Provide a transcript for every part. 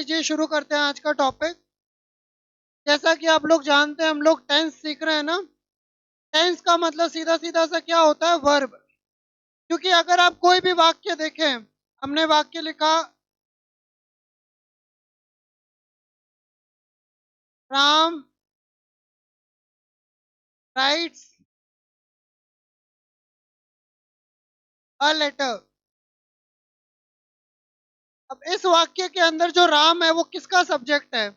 लीजिए शुरू करते हैं आज का टॉपिक। जैसा कि आप लोग जानते हैं हम लोग टेंस सीख रहे हैं ना। टेंस का मतलब सीधा सीधा सा क्या होता है, वर्ब। क्योंकि अगर आप कोई भी वाक्य देखें, हमने वाक्य लिखा राम राइट्स अ लेटर। अब इस वाक्य के अंदर जो राम है वो किसका सब्जेक्ट है?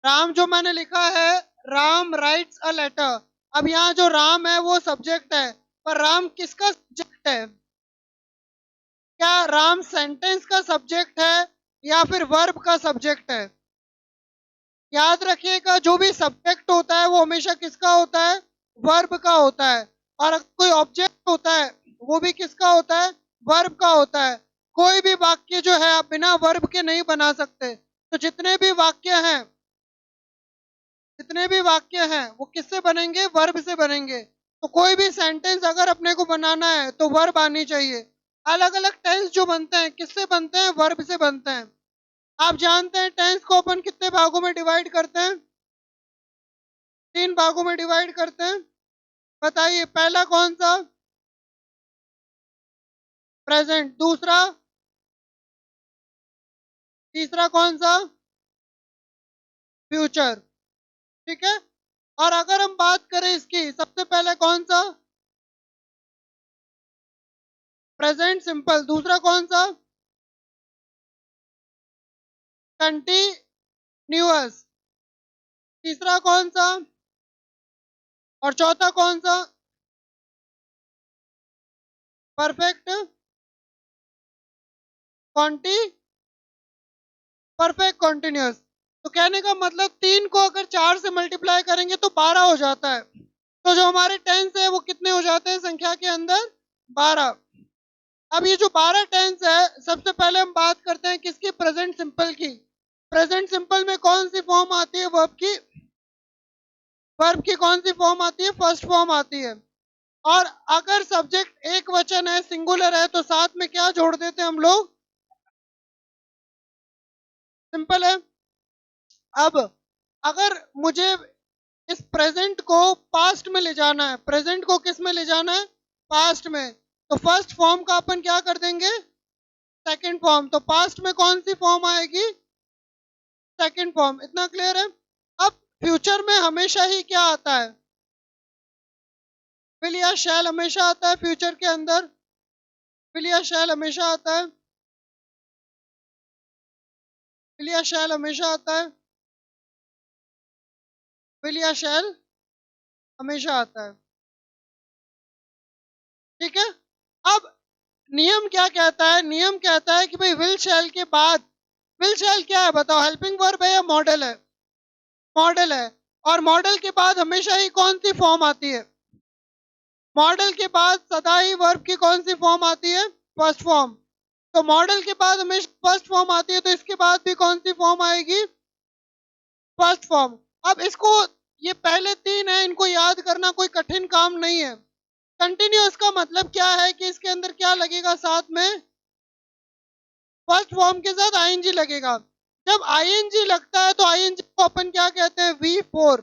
राम जो मैंने लिखा है, राम राइट्स अ लेटर। अब यहाँ जो राम है वो सब्जेक्ट है, पर राम किसका सब्जेक्ट है? क्या राम सेंटेंस का सब्जेक्ट है या फिर वर्ब का सब्जेक्ट है? याद रखिएगा, जो भी सब्जेक्ट होता है वो हमेशा किसका होता है? वर्ब का होता है। और अगर कोई ऑब्जेक्ट होता है वो भी किसका होता है? वर्ब का होता है। कोई भी वाक्य जो है आप बिना वर्ब के नहीं बना सकते। तो जितने भी वाक्य हैं वो किससे बनेंगे? वर्ब से बनेंगे। तो कोई भी सेंटेंस अगर अपने को बनाना है तो वर्ब आनी चाहिए। अलग अलग टेंस जो बनते हैं किससे बनते हैं? वर्ब से बनते हैं। आप जानते हैं टेंस को अपन कितने भागों में डिवाइड करते हैं? 3 भागों में डिवाइड करते हैं। बताइए, पहला कौन सा? प्रेजेंट। दूसरा? तीसरा कौन सा? फ्यूचर। ठीक है। और अगर हम बात करें इसकी, सबसे पहले कौन सा? Present simple. दूसरा कौन सा? कंटिन्यूअस। तीसरा कौन सा? और चौथा कौन सा? Perfect conti perfect continuous. तो कहने का मतलब 3 को अगर 4 से मल्टीप्लाई करेंगे तो 12 हो जाता है। तो जो हमारे टेंस है वो कितने हो जाते हैं संख्या के अंदर? 12। अब ये जो 12 टेंस है, सबसे पहले हम बात करते हैं किसकी? प्रेजेंट सिंपल की। प्रेजेंट सिंपल में कौन सी फॉर्म आती है वर्ब की? वर्ब की कौन सी फॉर्म आती है? फर्स्ट फॉर्म आती है। और अगर सब्जेक्ट एक वचन है, सिंगुलर है, तो साथ में क्या जोड़ देते हैं हम लोग? सिंपल है। अब अगर मुझे इस प्रेजेंट को पास्ट में ले जाना है, प्रेजेंट को किस में ले जाना है? पास्ट में। तो फर्स्ट फॉर्म का अपन क्या कर देंगे? Second form. तो पास्ट में कौन सी फॉर्म आएगी? Second form. इतना क्लियर है? अब फ्यूचर में हमेशा ही क्या आता है? विल या शैल हमेशा आता है फ्यूचर के अंदर। विल या शैल हमेशा आता है। विल या शैल हमेशा आता है। विल या शैल हमेशा आता है। ठीक है। अब नियम क्या कहता है? नियम कहता है कि भाई विल शैल के बाद, विल शैल क्या है बताओ? हेल्पिंग वर्ब है या मॉडल है? मॉडल है। और मॉडल के बाद हमेशा ही कौन सी फॉर्म आती है? मॉडल के बाद सदा ही वर्ब की कौन सी फॉर्म आती है? First form. तो मॉडल के बाद हमेशा फर्स्ट फॉर्म आती है, तो इसके बाद भी कौन सी फॉर्म आएगी? First form. अब इसको, ये पहले 3 है, इनको याद करना कोई कठिन काम नहीं है। कंटिन्यूअस का मतलब क्या है कि इसके अंदर क्या लगेगा? साथ में फर्स्ट फॉर्म के साथ आईएनजी लगेगा। जब आईएनजी लगता है तो आईएनजी को अपन क्या कहते हैं? V4।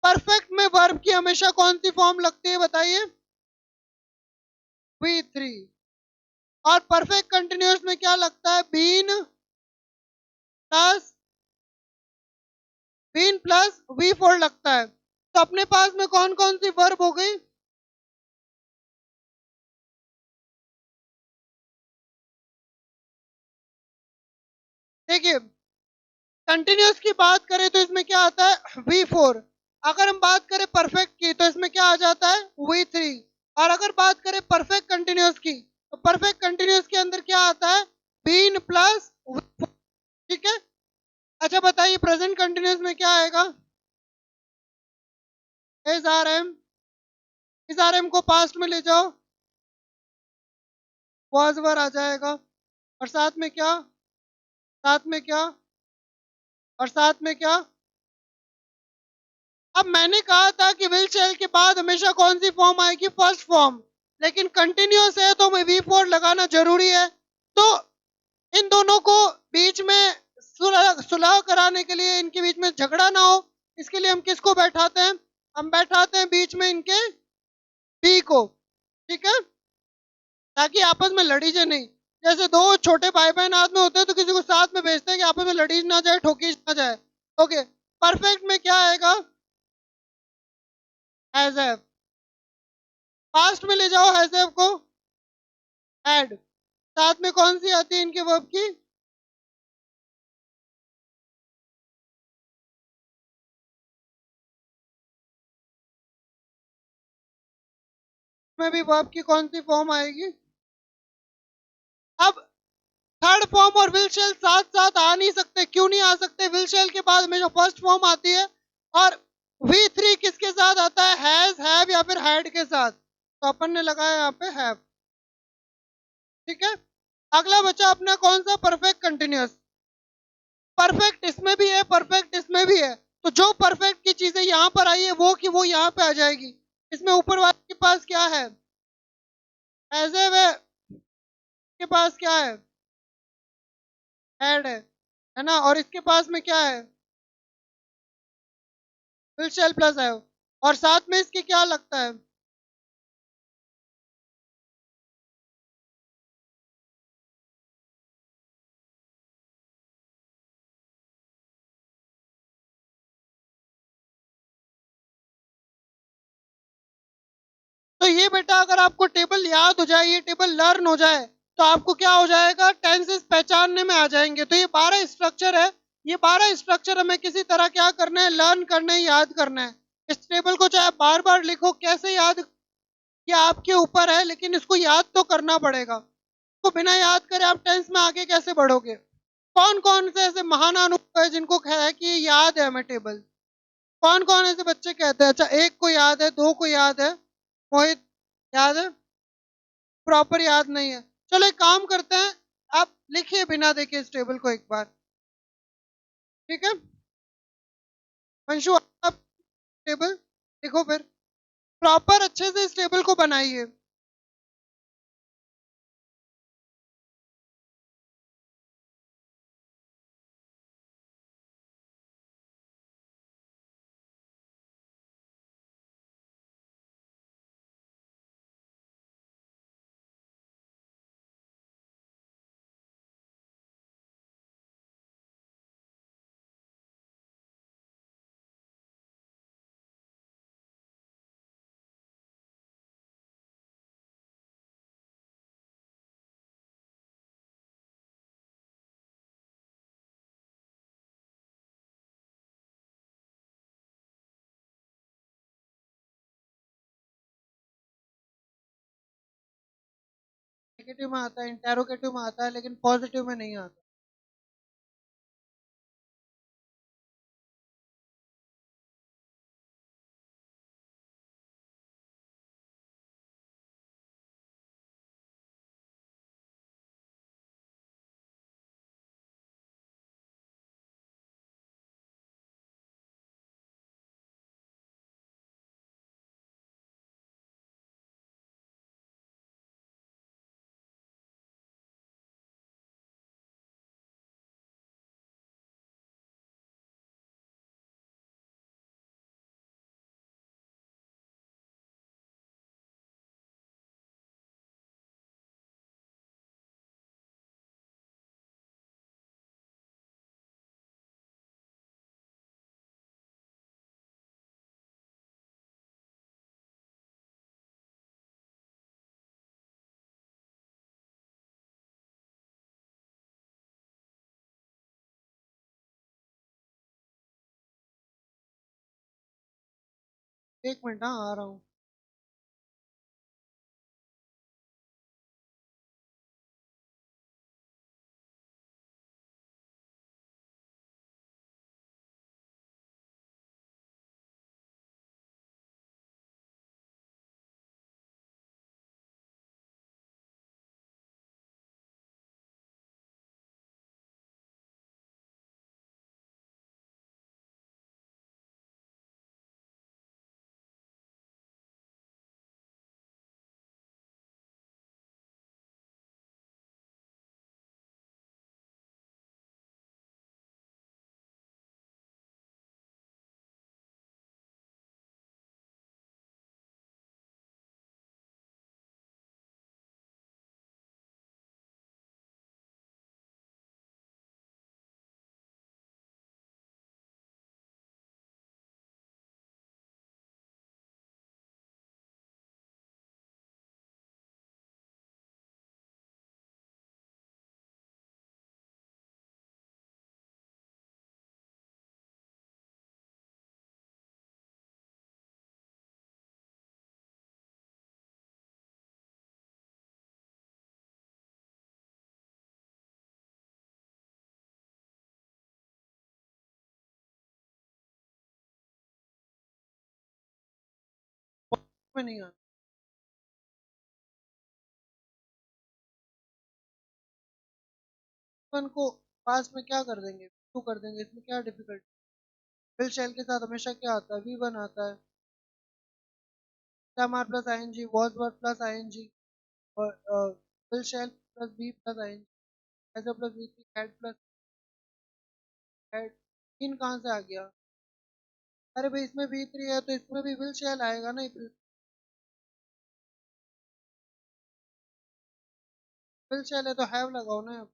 परफेक्ट में वर्ब की हमेशा कौन सी फॉर्म लगती है बताइए? V3। और परफेक्ट कंटिन्यूअस में क्या लगता है? प्लस बीन प्लस V4 लगता है। तो अपने पास में कौन कौन सी वर्ब हो गई? देखिए, कंटिन्यूअस की बात करें तो इसमें क्या आता है? V4। अगर हम बात करें परफेक्ट की तो इसमें क्या आ जाता है? V3। और अगर बात करें परफेक्ट कंटिन्यूअस की तो परफेक्ट कंटिन्यूअस के अंदर क्या आता है? Been plus V4। ठीक है। अच्छा बताइए, प्रेजेंट कंटिन्यूअस में क्या आएगा? Is are am. Is are am को पास्ट में ले जाओ, वॉज वर आ जाएगा। और साथ में क्या? साथ में क्या? और साथ में क्या? अब मैंने कहा था कि विल शैल के बाद हमेशा कौन सी फॉर्म आएगी? First form. लेकिन कंटिन्यूअस है तो हमें V4 लगाना जरूरी है। तो इन दोनों को बीच में सुलह सुलह कराने के लिए, इनके बीच में झगड़ा ना हो, इसके लिए हम किसको बैठाते हैं? हम बैठाते हैं बीच में इनके बी को, ठीक है, ताकि आपस में लड़ी जाए नहीं। जैसे दो छोटे भाई बहन हाथ में होते हैं तो किसी को साथ में भेजते हैं कि आपस में लड़ी ना जाए, ठोकी ना जाए। ओके, परफेक्ट में क्या आएगा? Has have. पास्ट में ले जाओ हैज हैव को, हैड। साथ में कौन सी आती है इनके वर्ब की? में भी वर्ब की कौन सी फॉर्म आएगी? अब थर्ड फॉर्म और विल शेल साथ साथ आ नहीं सकते। क्यों नहीं आ सकते? विल शेल के बाद में जो फर्स्ट फॉर्म आती है, और वी थ्री किसके साथ आता है? हैज, हैव या फिर हैड के साथ। तो अपन ने लगाया यहाँ पे हैव, ठीक है। अगला बचा अपना कौन सा? Perfect continuous. परफेक्ट इसमें भी है, परफेक्ट इसमें भी है। तो जो परफेक्ट की चीजें यहाँ पर आई है वो की वो यहाँ पे आ जाएगी। इसमें ऊपर वाले के पास क्या है? एज ए वे के पास क्या है? हैड है ना। और इसके पास में क्या है? Will shall plus have. और साथ में इसके क्या लगता है? तो ये बेटा अगर आपको टेबल याद हो जाए, ये टेबल लर्न हो जाए, तो आपको क्या हो जाएगा? टेंसेस पहचानने में आ जाएंगे। तो ये 12 स्ट्रक्चर है। ये 12 स्ट्रक्चर हमें किसी तरह क्या करना है? लर्न करना है, याद करना है। इस टेबल को चाहे बार बार लिखो, कैसे याद, ये आपके ऊपर है, लेकिन इसको याद तो करना पड़ेगा। तो बिना याद करे आप टेंस में आगे कैसे बढ़ोगे? कौन कौन से ऐसे महान अनुभव है जिनको है कि याद है हमें टेबल? कौन कौन ऐसे बच्चे कहते हैं? अच्छा, एक को याद है, दो को याद है, मोहित याद है, प्रॉपर याद नहीं है। चलो एक काम करते हैं, आप लिखिए बिना देखे इस टेबल को एक बार, ठीक है। अंशु, आप टेबल लिखो फिर, प्रॉपर अच्छे से इस टेबल को बनाइए। नेगेटिव में आता है, इंटेरोगेटिव में आता है, लेकिन पॉजिटिव में नहीं आता। एक मिनट, हाँ आ रहा हूँ। में नहीं आता। वन को पास में क्या कर देंगे, टू कर देंगे, इसमें क्या डिफिकल्ट। विल शेल के साथ हमेशा क्या आता है, वी वन आता है। Am are plus I N G, was were plus I N G, और will shall plus be plus I N G, has plus V three, had plus had. इन कहाँ से आ गया? अरे भाई इसमें वी थ्री है तो इसमें भी विल शेल आएगा ना। विल शेल है तो हैव लगाओ ना।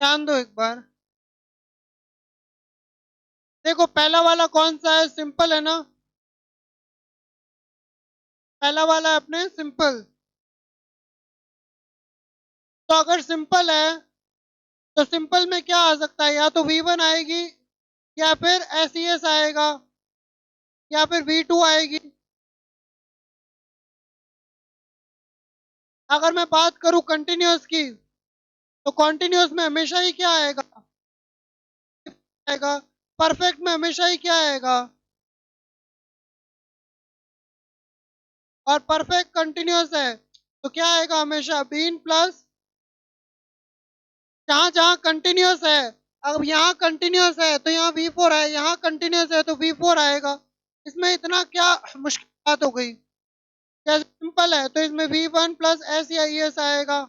ध्यान दो एक बार। देखो पहला वाला कौन सा है, सिंपल है ना। पहला वाला है अपने सिंपल। तो अगर सिंपल है तो सिंपल में क्या आ सकता है, या तो वी वन आएगी, या फिर एस ई एस आएगा, या फिर वी टू आएगी। अगर मैं बात करूं कंटिन्यूअस की, तो कंटिन्यूअस में हमेशा ही क्या आएगा, आएगा। परफेक्ट में हमेशा ही क्या आएगा, और परफेक्ट कंटिन्यूअस है तो क्या आएगा हमेशा, बीन प्लस। जहां जहां कंटिन्यूअस है, अब यहाँ कंटिन्यूअस है तो यहाँ वी फोर है, यहाँ कंटिन्यूअस है तो वी फोर आएगा। इसमें इतना क्या मुश्किल बात हो गई। जैसे सिंपल है तो इसमें वी वन प्लस एस या ई एस आएगा।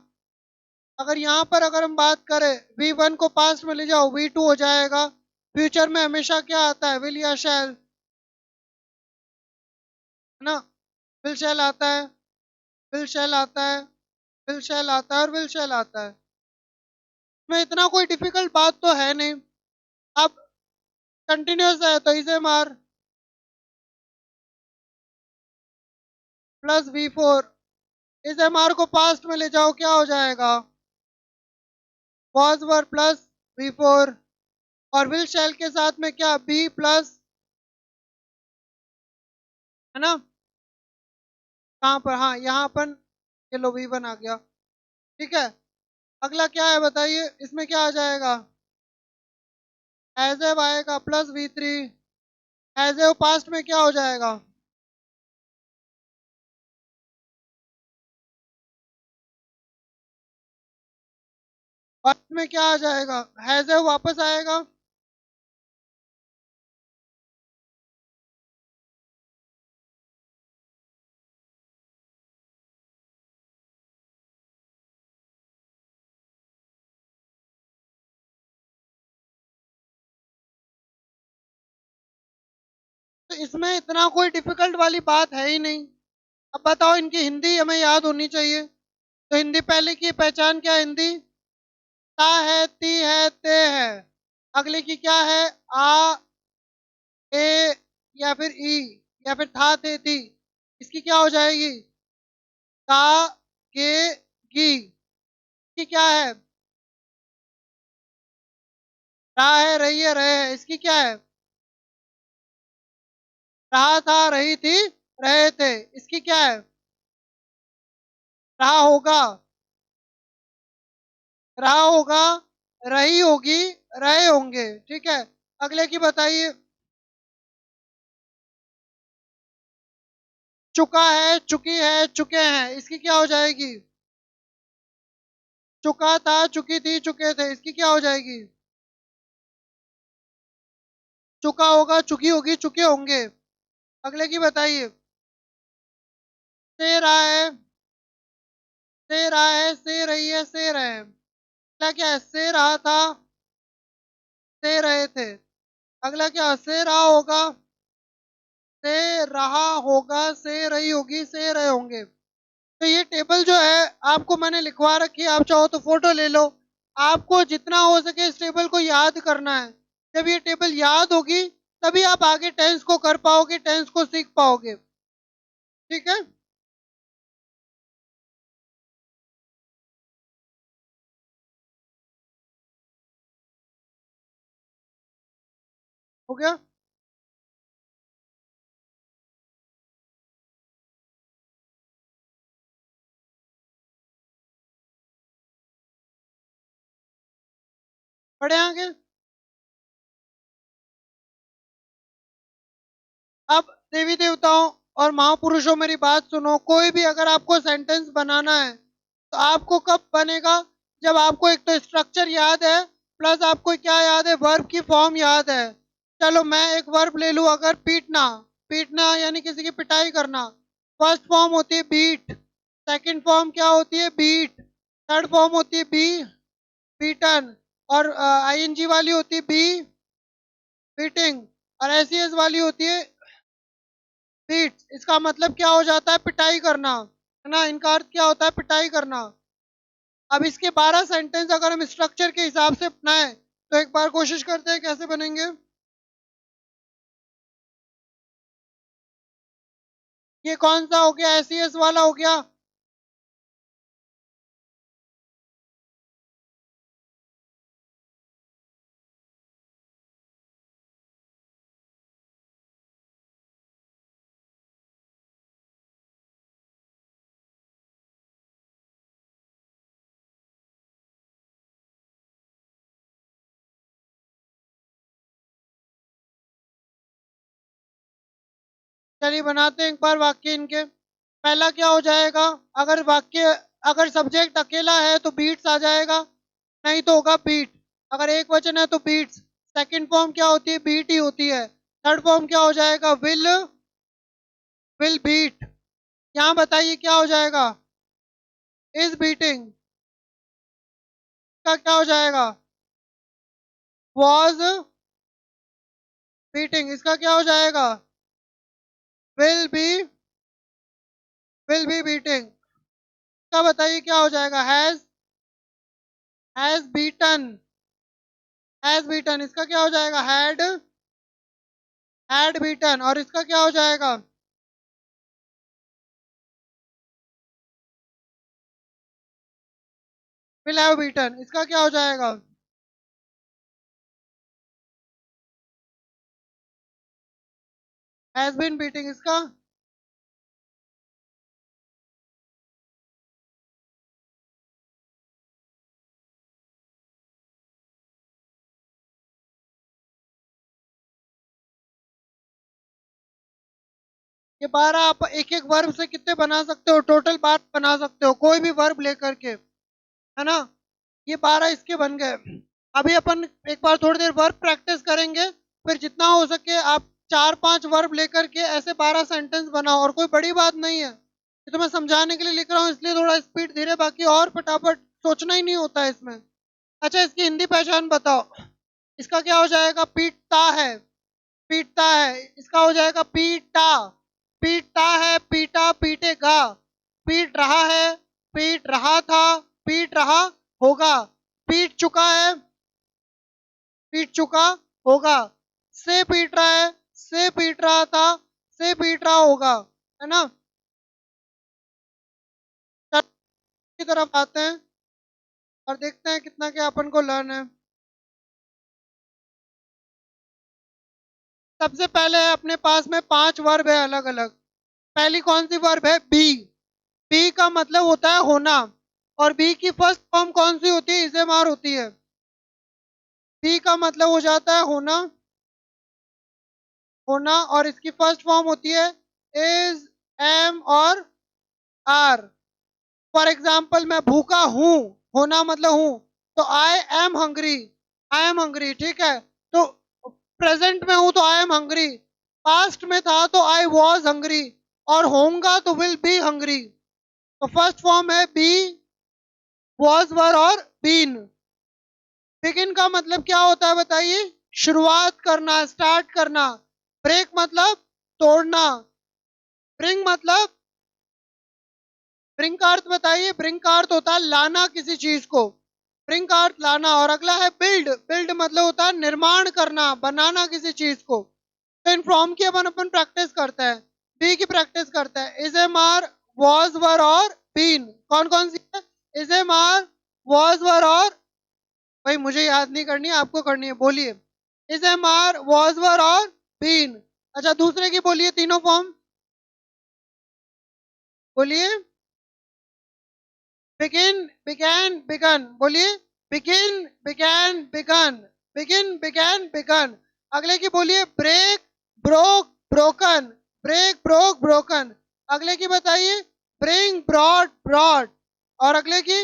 अगर यहाँ पर अगर हम बात करें, वी वन को पास्ट में ले जाओ, वी टू हो जाएगा। फ्यूचर में हमेशा क्या आता है, विल या शैल, है ना। विल शैल आता है, विल शैल आता है, विल शैल आता है, और विल शैल आता है। इसमें इतना कोई डिफिकल्ट बात तो है नहीं। अब कंटिन्यूअस है तो इसे मार plus V four, is am are को पास्ट में ले जाओ, क्या हो जाएगा, was were plus V four. और विल शैल के साथ में क्या, बी प्लस, है ना। कहाँ पर, हाँ यहाँ पर, ये लो वी वन आ गया। ठीक है, अगला क्या है बताइए, इसमें क्या आ जाएगा, एज एव आएगा प्लस वी थ्री। एज एव पास्ट में क्या हो जाएगा, पास्ट में क्या आ जाएगा, हैज एव वापस आएगा। तो इसमें इतना कोई डिफिकल्ट वाली बात है ही नहीं। अब बताओ, इनकी हिंदी हमें याद होनी चाहिए। तो हिंदी पहले की पहचान क्या है, हिंदी ता है, ती है, ते है। अगले की क्या है, आ, ए, या फिर ई, या फिर था, थे, थी। इसकी क्या हो जाएगी, ता, गे, गी। इसकी क्या है, रहा है, रही है, रहे है। इसकी क्या है, रहा था, रही थी, रहे थे। इसकी क्या है, रहा होगा, रहा होगा, रही होगी, रहे होंगे। ठीक है, अगले की बताइए। चुका है, चुकी है, चुके हैं। इसकी क्या हो जाएगी, चुका था, चुकी थी, चुके थे। इसकी क्या हो जाएगी, चुका होगा, चुकी होगी, चुके होंगे। अगले की बताइए। से रहा है, से रहा है, से रही है, से रहे हैं। अगला क्या है, से रहा था, से रहे थे। अगला क्या, से रहा होगा, से रहा होगा, से रही होगी, से रहे होंगे। तो ये टेबल जो है आपको मैंने लिखवा रखी है, आप चाहो तो फोटो ले लो। आपको जितना हो सके इस टेबल को याद करना है। जब ये टेबल याद होगी तभी आप आगे टेंस को कर पाओगे, टेंस को सीख पाओगे। ठीक है। हो गया? पढ़े आगे? अब देवी देवताओं और महापुरुषों मेरी बात सुनो, कोई भी अगर आपको सेंटेंस बनाना है तो आपको कब बनेगा? जब आपको एक तो स्ट्रक्चर याद है, प्लस आपको क्या याद है, वर्ब की फॉर्म याद है। चलो मैं एक वर्ब ले लूं, अगर पीटना, पीटना यानी किसी की पिटाई करना, फर्स्ट फॉर्म होती है बीट, सेकंड फॉर्म क्या होती है, बीट, थर्ड फॉर्म होती है बी, बीटन, और आईएनजी वाली होती है बी, बीटिंग, और एसईएस वाली होती है बीट। इसका मतलब क्या हो जाता है, पिटाई करना, है ना? इनका अर्थ क्या होता है, पिटाई करना। अब इसके 12 सेंटेंस अगर हम स्ट्रक्चर के हिसाब से बनाए तो एक बार कोशिश करते हैं कैसे बनेंगे। ये कौन सा हो गया, एसईएस वाला हो गया। चलिए बनाते हैं एक बार वाक्य इनके। पहला क्या हो जाएगा, अगर वाक्य, अगर सब्जेक्ट अकेला है तो बीट्स आ जाएगा, नहीं तो होगा बीट। अगर एक वचन है तो बीट्स। सेकंड फॉर्म क्या होती है, बीट ही होती है। थर्ड फॉर्म क्या हो जाएगा, विल बीट। यहाँ बताइए क्या हो जाएगा, इज बीटिंग, का क्या हो जाएगा, वॉज बीटिंग, इसका क्या हो जाएगा, will be, will be beating. इसका बताइए क्या हो जाएगा, हैज बीटन, हैज बीटन। इसका क्या हो जाएगा, हैड बीटन। और इसका क्या हो जाएगा, विल हैव बीटन। इसका क्या हो जाएगा, हैज बीन बीटिंग। इसका ये 12 आप एक एक वर्ब से कितने बना सकते हो, टोटल 12 बना सकते हो, कोई भी वर्ब लेकर के, है ना? ये 12 इसके बन गए। अभी अपन एक बार थोड़ी देर वर्ब प्रैक्टिस करेंगे, फिर जितना हो सके आप 4-5 वर्ब लेकर के ऐसे 12 सेंटेंस बनाओ, और कोई बड़ी बात नहीं है, ये तो मैं समझाने के लिए लिख रहा हूँ, इसलिए थोड़ा स्पीड धीरे, बाकी और फटाफट सोचना ही नहीं होता है इसमें। अच्छा इसकी हिंदी पहचान बताओ। इसका क्या हो जाएगा, पीटता है, पीटता है। इसका हो जाएगा पीटा, पीटता है, पीटा, पीटेगा, पीट रहा है, पीट रहा था, पीट रहा होगा, पीट चुका है, पीट चुका होगा, से पीट रहा है, से पीट रहा था, से पीट रहा होगा, है ना? की तरफ आते हैं और देखते हैं कितना क्या अपन को लर्न है। सबसे पहले अपने पास में 5 वर्ब है अलग अलग। पहली कौन सी वर्ब है, बी। बी का मतलब होता है होना, और बी की फर्स्ट फॉर्म कौन सी होती है, इज़ेमार होती है। बी का मतलब हो जाता है होना, होना, और इसकी फर्स्ट फॉर्म होती है इज, एम और आर। फॉर एग्जाम्पल मैं भूखा हूं, होना मतलब हूं, तो I am hungry, I am hungry, ठीक है? तो प्रेजेंट में हूं तो आई एम हंग्री, पास्ट में था तो आई वॉज हंग्री, और होऊंगा तो विल बी हंग्री। तो फर्स्ट फॉर्म है बी, वॉज, वर और बीन। बिगिन का मतलब क्या होता है बताइए, शुरुआत करना, स्टार्ट करना। ब्रेक मतलब तोड़ना। ब्रिंग मतलब, ब्रिंग का अर्थ बताइए, ब्रिंग का अर्थ होता है लाना किसी चीज को, ब्रिंग का अर्थ लाना। और अगला है बिल्ड, बिल्ड मतलब होता है निर्माण करना, बनाना किसी चीज को। तो इन फॉर्म की अपन प्रैक्टिस करते हैं। बी की प्रैक्टिस करते हैं, is am are, was, were और बीन। कौन कौन सी है, is am are, was, were और, भाई मुझे याद नहीं करनी है, आपको करनी है, बोलिए। Is am are was were और बीन। अच्छा दूसरे की बोलिए तीनों फॉर्म बोलिए। बिगिन बिगैन बिगन बोलिए। Begin began begun. Begin began begun. अगले की बोलिए break broke broken. Break broke broken. अगले की बताइए ब्रिंग ब्रॉड ब्रॉड। और अगले की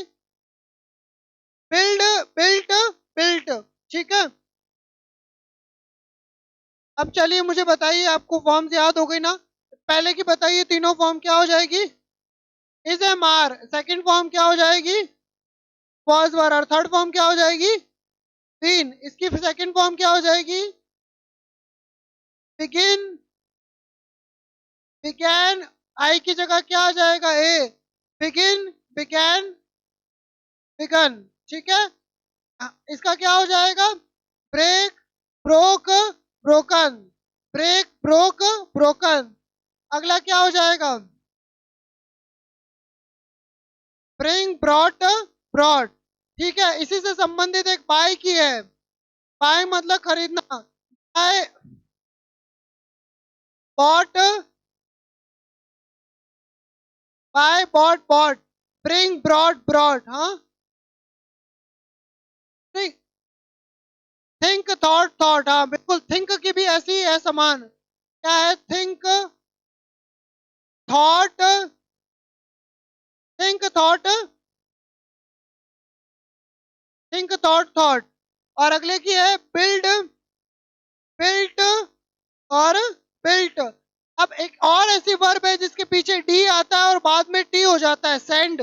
बिल्ड बिल्ट बिल्ट। ठीक है। अब चलिए मुझे बताइए आपको फॉर्म्स याद हो गई ना। पहले की बताइए तीनों फॉर्म क्या हो जाएगी। Is am are second form क्या हो जाएगी वॉज वर। और थर्ड फॉर्म क्या हो जाएगी बीन। इसकी सेकेंड फॉर्म क्या हो जाएगी बिगिन बिगैन। आई की जगह क्या आ जाएगा ए। Begin began begin. ठीक है। इसका क्या हो जाएगा break broke broken. Break broke broken. अगला क्या हो जाएगा ब्रिंग ब्रॉट ब्रॉड। ठीक है। इसी से संबंधित एक बाय की है। बाय मतलब खरीदना। Buy bought buy bought bought. Bring brought brought. हाँ थिंक थॉट थॉट। हाँ बिल्कुल थिंक की भी ऐसी ही है समान। क्या है think thought. Think thought think thought thought. और अगले की है बिल्ड बिल्ट और बिल्ट। अब एक और ऐसी वर्ब है जिसके पीछे डी आता है और बाद में टी हो जाता है सेंड।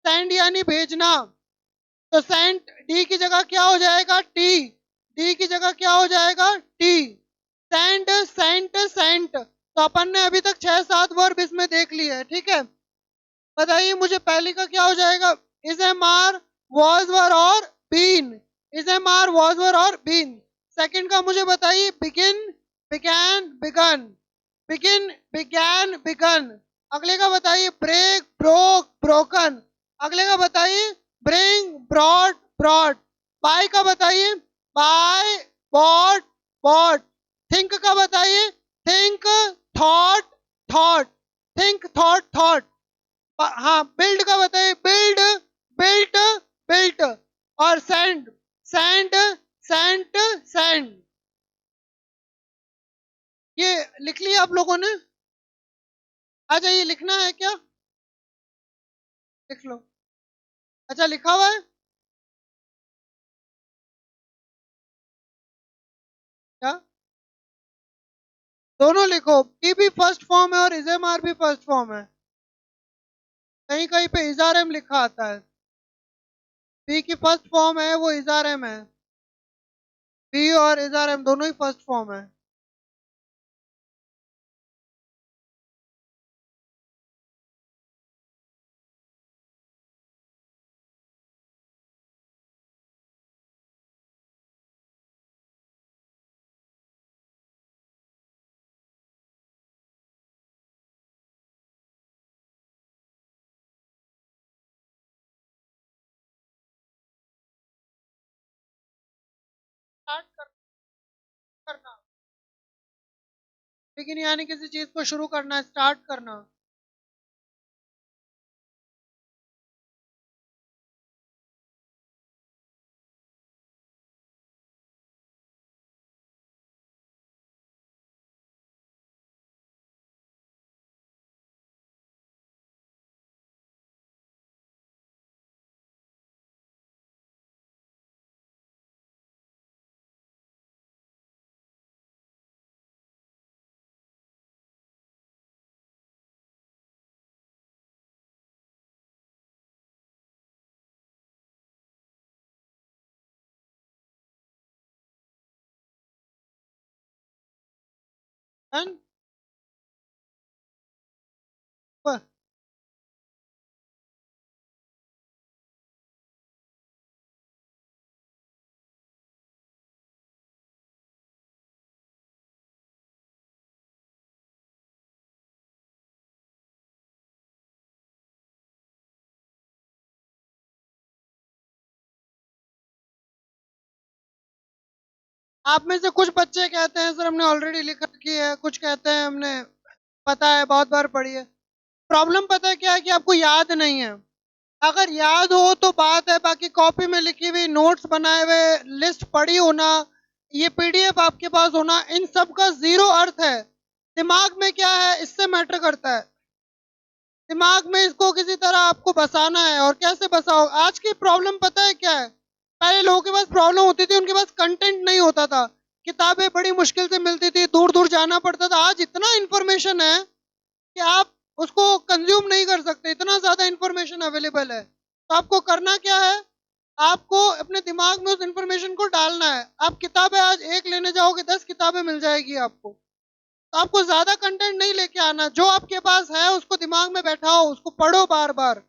सेंड यानी भेजना। तो सेंट डी की जगह क्या हो जाएगा टी। डी की जगह क्या हो जाएगा टी। Send Saint Saint. तो अपन ने अभी तक 6-7 वर्ब इसमें देख लिए है। ठीक है। बताइए मुझे पहले का क्या हो जाएगा is am are was were और been. Is am are was were और बीन। सेकंड का मुझे बताइए begin began begun. Begin began begun. अगले का बताइए ब्रेक ब्रोक ब्रोकन। अगले का बताइए ब्रिंग ब्रॉड ब्रॉड। बाय का बताइए बाय बॉट बॉट। थिंक का बताइए think thought thought. Think thought thought. हाँ बिल्ड का बताइए बिल्ड बिल्ट बिल्ट। और सेंड सेंड सेंट सेंड। ये लिख लिया आप लोगों ने। अच्छा ये लिखना है क्या लिख लो। अच्छा लिखा हुआ है क्या। दोनों लिखो बी भी फर्स्ट फॉर्म है और इजेमार भी फर्स्ट फॉर्म है। कहीं कहीं पे इजारम लिखा आता है। बी की फर्स्ट फॉर्म है वो इजारम है। बी और इजारम दोनों ही फर्स्ट फॉर्म है। स्टार्ट करना। लेकिन यानी किसी चीज को शुरू करना स्टार्ट करना। डन। आप में से कुछ बच्चे कहते हैं सर हमने ऑलरेडी लिख रखी है, कुछ कहते हैं हमने पता है, बहुत बार पढ़ी है। प्रॉब्लम पता है क्या है कि आपको याद नहीं है। अगर याद हो तो बात है, बाकी कॉपी में लिखी हुई, नोट्स बनाए हुए, लिस्ट पढ़ी होना, ये पीडीएफ आपके पास होना, इन सब का जीरो अर्थ है। दिमाग में क्या है इससे मैटर करता है। दिमाग में इसको किसी तरह आपको बसाना है, और कैसे बसाओ। आज की प्रॉब्लम पता है क्या है, पहले लोगों के पास प्रॉब्लम होती थी, उनके पास कंटेंट नहीं होता था, किताबें बड़ी मुश्किल से मिलती थी, दूर दूर जाना पड़ता था। आज इतना इंफॉर्मेशन है कि आप उसको कंज्यूम नहीं कर सकते, इतना ज्यादा इंफॉर्मेशन अवेलेबल है। तो आपको करना क्या है, आपको अपने दिमाग में उस इंफॉर्मेशन को डालना है। आप किताबें आज एक लेने जाओगे 10 किताबें मिल जाएगी आपको। तो आपको ज्यादा कंटेंट नहीं लेके आना, जो आपके पास है उसको दिमाग में बैठाओ, उसको पढ़ो बार बार।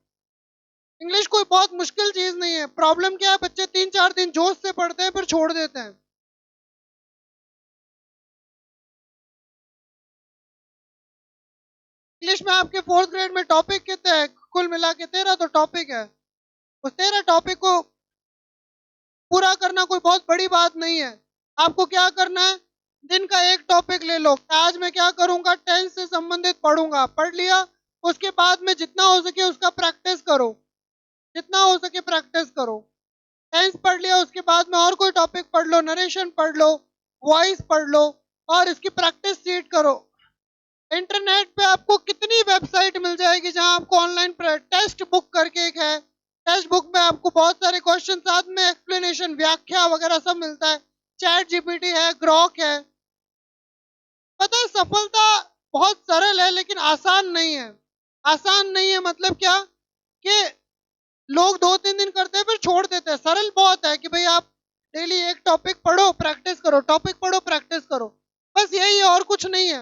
इंग्लिश कोई बहुत मुश्किल चीज नहीं है। प्रॉब्लम क्या है, बच्चे 3-4 दिन जोश से पढ़ते हैं फिर छोड़ देते हैं। इंग्लिश में आपके 4th ग्रेड में टॉपिक कितने हैं, कुल मिला के 13 तो टॉपिक है। उस 13 टॉपिक को पूरा करना कोई बहुत बड़ी बात नहीं है। आपको क्या करना है, दिन का एक टॉपिक ले लो। आज मैं क्या करूंगा, टेंस से संबंधित पढ़ूंगा, पढ़ लिया। उसके बाद में जितना हो सके उसका प्रैक्टिस करो, जितना हो सके प्रैक्टिस करो। टेंस पढ़ लिया, उसके बाद में और कोई टॉपिक पढ़ लो, नरेशन पढ़ लो, वॉइस पढ़ लो, और इसकी प्रैक्टिस सीट करो। इंटरनेट पे आपको कितनी वेबसाइट मिल जाएगी जहां आपको ऑनलाइन टेस्ट बुक करके एक है। टेस्ट बुक में आपको बहुत सारे क्वेश्चन, साथ में एक्सप्लेनेशन, व्याख्या वगैरह सब मिलता है। चैट जीपीटी है, ग्रॉक है। पता है सफलता बहुत सरल है लेकिन आसान नहीं है। आसान नहीं है मतलब क्या, कि लोग 2-3 दिन करते हैं फिर छोड़ देते हैं। सरल बहुत है कि भाई आप डेली एक टॉपिक पढ़ो, प्रैक्टिस करो, टॉपिक पढ़ो, प्रैक्टिस करो, बस यही है, और कुछ नहीं है।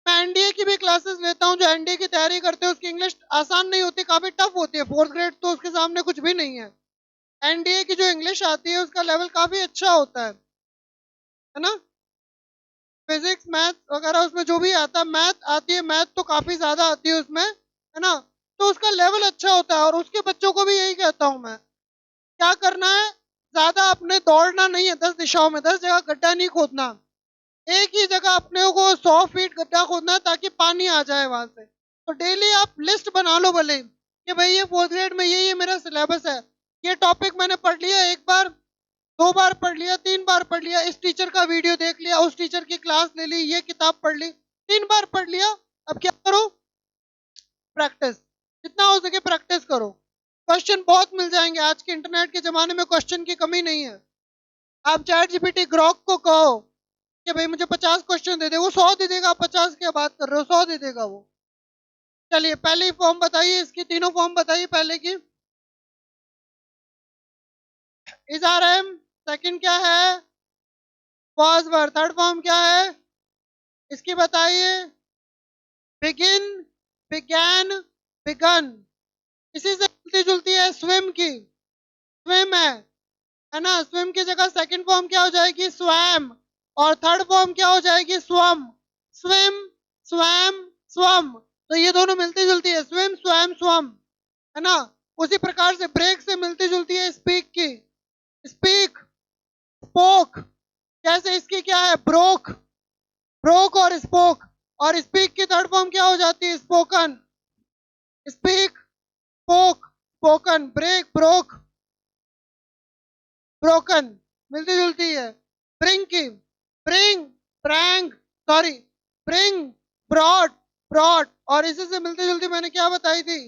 मैं एनडीए की भी क्लासेस लेता हूँ, जो एनडीए की तैयारी करते हैं उसकी इंग्लिश आसान नहीं होती, काफी टफ होती है। 4th ग्रेड तो उसके सामने कुछ भी नहीं है। एनडीए की जो इंग्लिश आती है उसका लेवल काफी अच्छा होता है ना। फिजिक्स मैथ वगैरह उसमें जो भी आता है, मैथ आती है, मैथ तो काफी ज्यादा आती है उसमें, है ना। तो उसका लेवल अच्छा होता है, और उसके बच्चों को भी यही कहता हूँ मैं, क्या करना है, ज्यादा अपने दौड़ना नहीं है 10 दिशाओं में, 10 जगह गड्ढा नहीं खोदना। एक ही जगह अपने को 100 फीट गड्ढा खोदना है ताकि पानी आ जाए वहां से। तो डेली आप लिस्ट बना लो भले कि भाई ये 4th ग्रेड में ये मेरा सिलेबस है, ये टॉपिक मैंने पढ़ लिया, एक बार 2 बार पढ़ लिया, 3 बार पढ़ लिया, इस टीचर का वीडियो देख लिया, उस टीचर की क्लास ले ली, ये किताब पढ़ ली, 3 बार पढ़ लिया। अब क्या करो, प्रैक्टिस, जितना हो सके प्रैक्टिस करो। क्वेश्चन बहुत मिल जाएंगे, आज के इंटरनेट के जमाने में क्वेश्चन की कमी नहीं है। आप चैट जीपीटी ग्रॉक को कहो कि भाई मुझे 50 क्वेश्चन दे दे, वो 100 दे देगा। 50 की बात कर रहे हो, 100 दे देगा वो। चलिए पहले ही फॉर्म बताइए, इसकी तीनों फॉर्म बताइए। पहले की इज आर एम, सेकेंड क्या है, वॉज वर, थर्ड फॉर्म क्या है इसकी बताइए, बिगिन, बिगैन, बिगन। इसी से मिलती जुलती है स्विम की, स्विम है ना। स्विम की जगह सेकंड फॉर्म क्या हो जाएगी, स्वैम, और थर्ड फॉर्म क्या हो जाएगी, स्वम। स्विम, स्वैम, स्वम, तो ये दोनों मिलती जुलती है, स्विम, स्वैम, स्वम, है ना। उसी प्रकार से ब्रेक से मिलती जुलती है स्पीक की, स्पीक, स्पोक। कैसे इसकी क्या है, ब्रोक, ब्रोक और स्पोक। और स्पीक की थर्ड फॉर्म क्या हो जाती है, spoken, speak, spoke, spoken, break, broke, broken, मिलती जुलती है। ब्रिंग की, bring, brang, sorry, bring, brought, brought, और इसी से मिलती जुलती मैंने क्या बताई थी,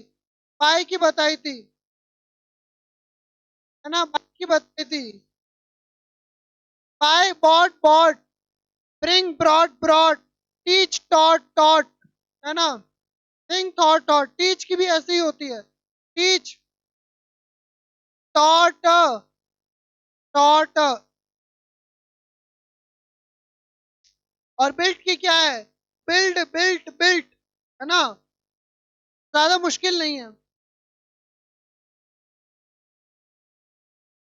बाय की बताई थी, है ना, बाय की बताई थी। Buy, bought, bought, bring, brought, brought, teach, taught, taught, है ना। थिंक, थॉट, थॉट, टीच की भी ऐसी ही होती है, टीच, टॉट, टॉट। और बिल्ट की क्या है, बिल्ड, बिल्ट, बिल्ट, है ना। ज्यादा मुश्किल नहीं है।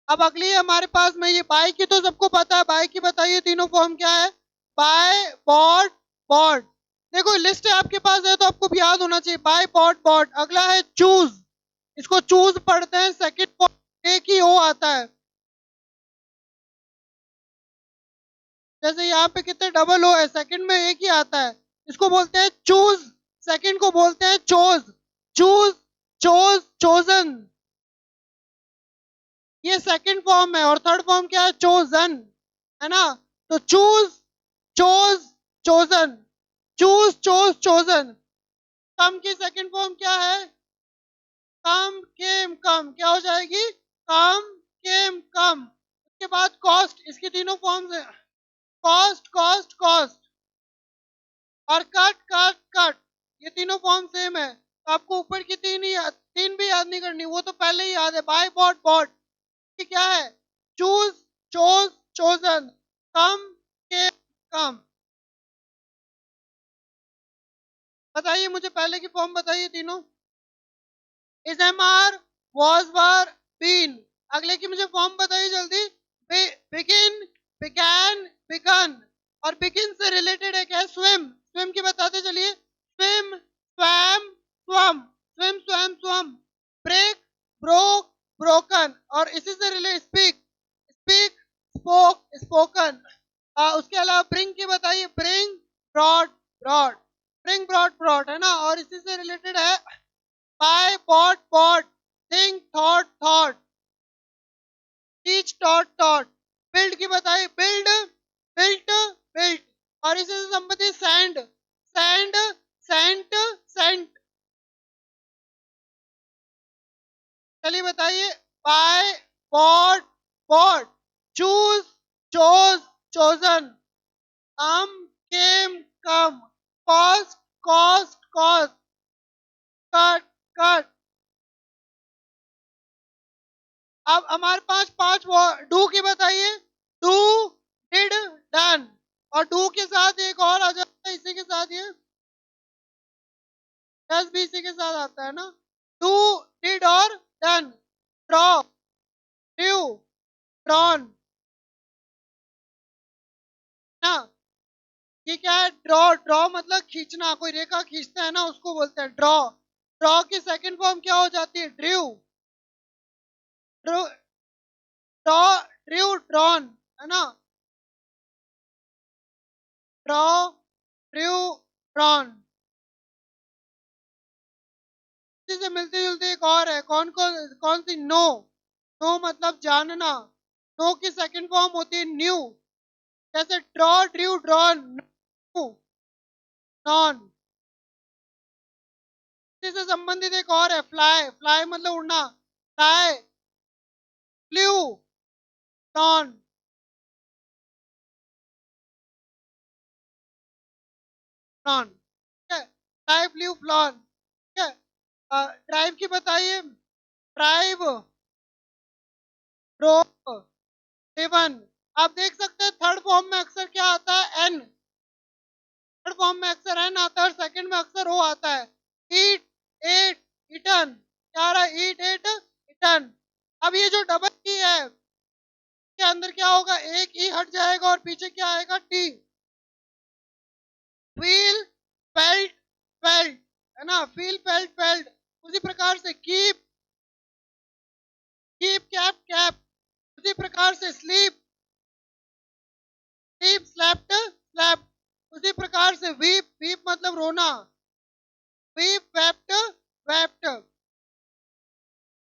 अब अगली है हमारे पास में, ये बाय की तो सबको पता है, बाय की बताइए तीनों फॉर्म क्या है, बाय, बॉट, बॉट। देखो लिस्ट है आपके पास है तो आपको भी याद होना चाहिए, बाय, बॉट, बॉट। अगला है चूज, इसको चूज पढ़ते हैं, सेकंड फॉर्म एक ही ओ आता है, जैसे यहाँ पे कितने डबल ओ है, सेकंड में एक ही आता है, इसको बोलते हैं चूज, सेकंड को बोलते हैं चोज, चूज, चोज, चोजन, ये सेकंड फॉर्म है। और थर्ड फॉर्म क्या है, चोजन, है ना। तो choose, chose, chosen, choose, chose, chosen. Come की सेकंड फॉर्म क्या है, कम, केम, कम, क्या हो जाएगी, कम, केम, कम। उसके बाद कॉस्ट, इसकी तीनों फॉर्म्स है, कॉस्ट, कॉस्ट, कॉस्ट, और कट, कट, कट, ये तीनों फॉर्म सेम है। तो आपको ऊपर की तीन भी याद नहीं करनी, वो तो पहले ही याद है, बाय, बॉट, बॉट। ये क्या है, choose, chose, chosen, come, came, come. बताइए मुझे पहले की फॉर्म बताइए तीनों, is, am, are, was, were, been. अगले की मुझे फॉर्म बताइए जल्दी, बिगिन, बिगैन, बिगन। और बिगिन से रिलेटेड एक है स्विम, स्विम की बताते चलिए, swim, swam, swum, swim, swam, swum. Break, broke, broken. और इसी से related speak, speak, spoke, spoken. उसके अलावा ब्रिंग की बताइए, bring, brought, brought, bring, brought, broad, है ना। और इसी से रिलेटेड है buy, bought, bought, think, thought, thought, teach, taught, taught। build की बताइए, build, built, built। और इसी से संबंधित sand, sand, sent, sent। चलिए बताइए, buy, bought, bought, choose, chose, chosen, come, came, come, cost, cost, cost, cut, cut। अब हमारे पास पांच, डू की बताइए, डू, डिड, डन। और डू के साथ एक और आ जाता है इसी के साथ, ये डस भी इसी के साथ आता है ना, डू, डिड और डन। ड्रॉ, ड्यू, ड्रॉन, ना। ये क्या है, ड्रॉ, ड्रॉ मतलब खींचना, कोई रेखा खींचता है ना, उसको बोलते हैं ड्रॉ। ड्रॉ की सेकंड फॉर्म क्या हो जाती है, Drew, Drew, draw, drew, drawn, है ना। Draw, drew, drawn. इसी से मिलती जुलती एक और है, कौन सी, नो, नो मतलब जानना, नो की सेकंड फॉर्म होती है न्यू। जैसे ड्रॉ, ड्रू, ड्रॉन, नॉन। इसी से संबंधित एक और है, फ्लाई, फ्लाई मतलब उड़ना, फ्लाई, फ्लू, डॉन, डॉन, ठीक है। फ्लाई, फ्लू, फ्लॉन, ठीक है। ड्राइव की बताइए, ड्राइव, ड्रोव, ड्रिवन। आप देख सकते हैं थर्ड फॉर्म में अक्सर क्या आता है, एन, थर्ड फॉर्म में अक्सर एन आता है, और सेकंड में अक्सर ओ आता है। ईट, एट, इटन, क्या आ रहा है, ईट, एट, इटन। अब ये जो डबल ई है, के अंदर क्या होगा, एक ई हट जाएगा और पीछे क्या आएगा, टी। फील, फेल्ट, फेल्ट, है ना, फील, फेल्ट, फेल्ट। उसी प्रकार से कीप, कीप, कैप, कैप। उसी प्रकार से स्लीप, स्लीप, स्लेप्ट, स्लेप्ट। उसी प्रकार से वीप, वीप मतलब रोना, वीप, वेप्ट, वेप्ट।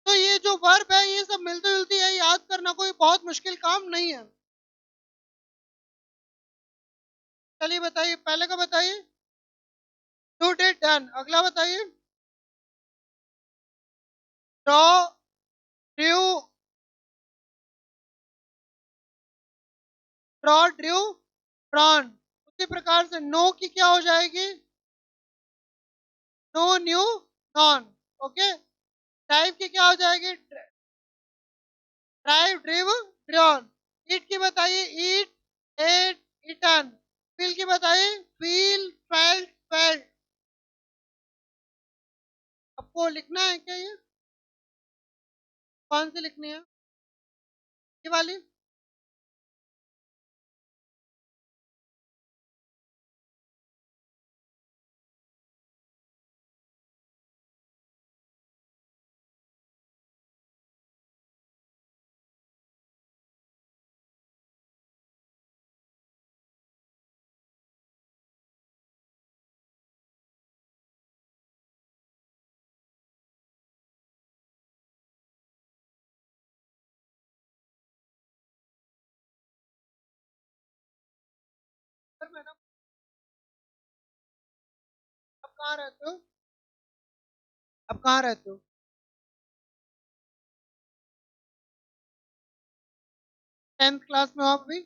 तो ये जो वर्ब है ये सब मिलती जुलती है, याद करना कोई बहुत मुश्किल काम नहीं है। चलिए बताइए, पहले का बताइए, डू, डिड, डन। अगला बताइए, draw, drew, draw, drew, drawn. उसी प्रकार से नो की क्या हो जाएगी, know, knew, known. Okay. Drive की क्या हो जाएगी, ड्राइव, ड्रिव, ड्रॉन। ईट की बताइए, ईट, एट, इटन। फील की बताइए, फील, फेल्ट, फेल्ट। आपको लिखना है क्या ये, कौन सी लिखनी है, ये वाली। कहाँ रहते हो? आप कहाँ रहते हो? 10th क्लास में हो आप अभी?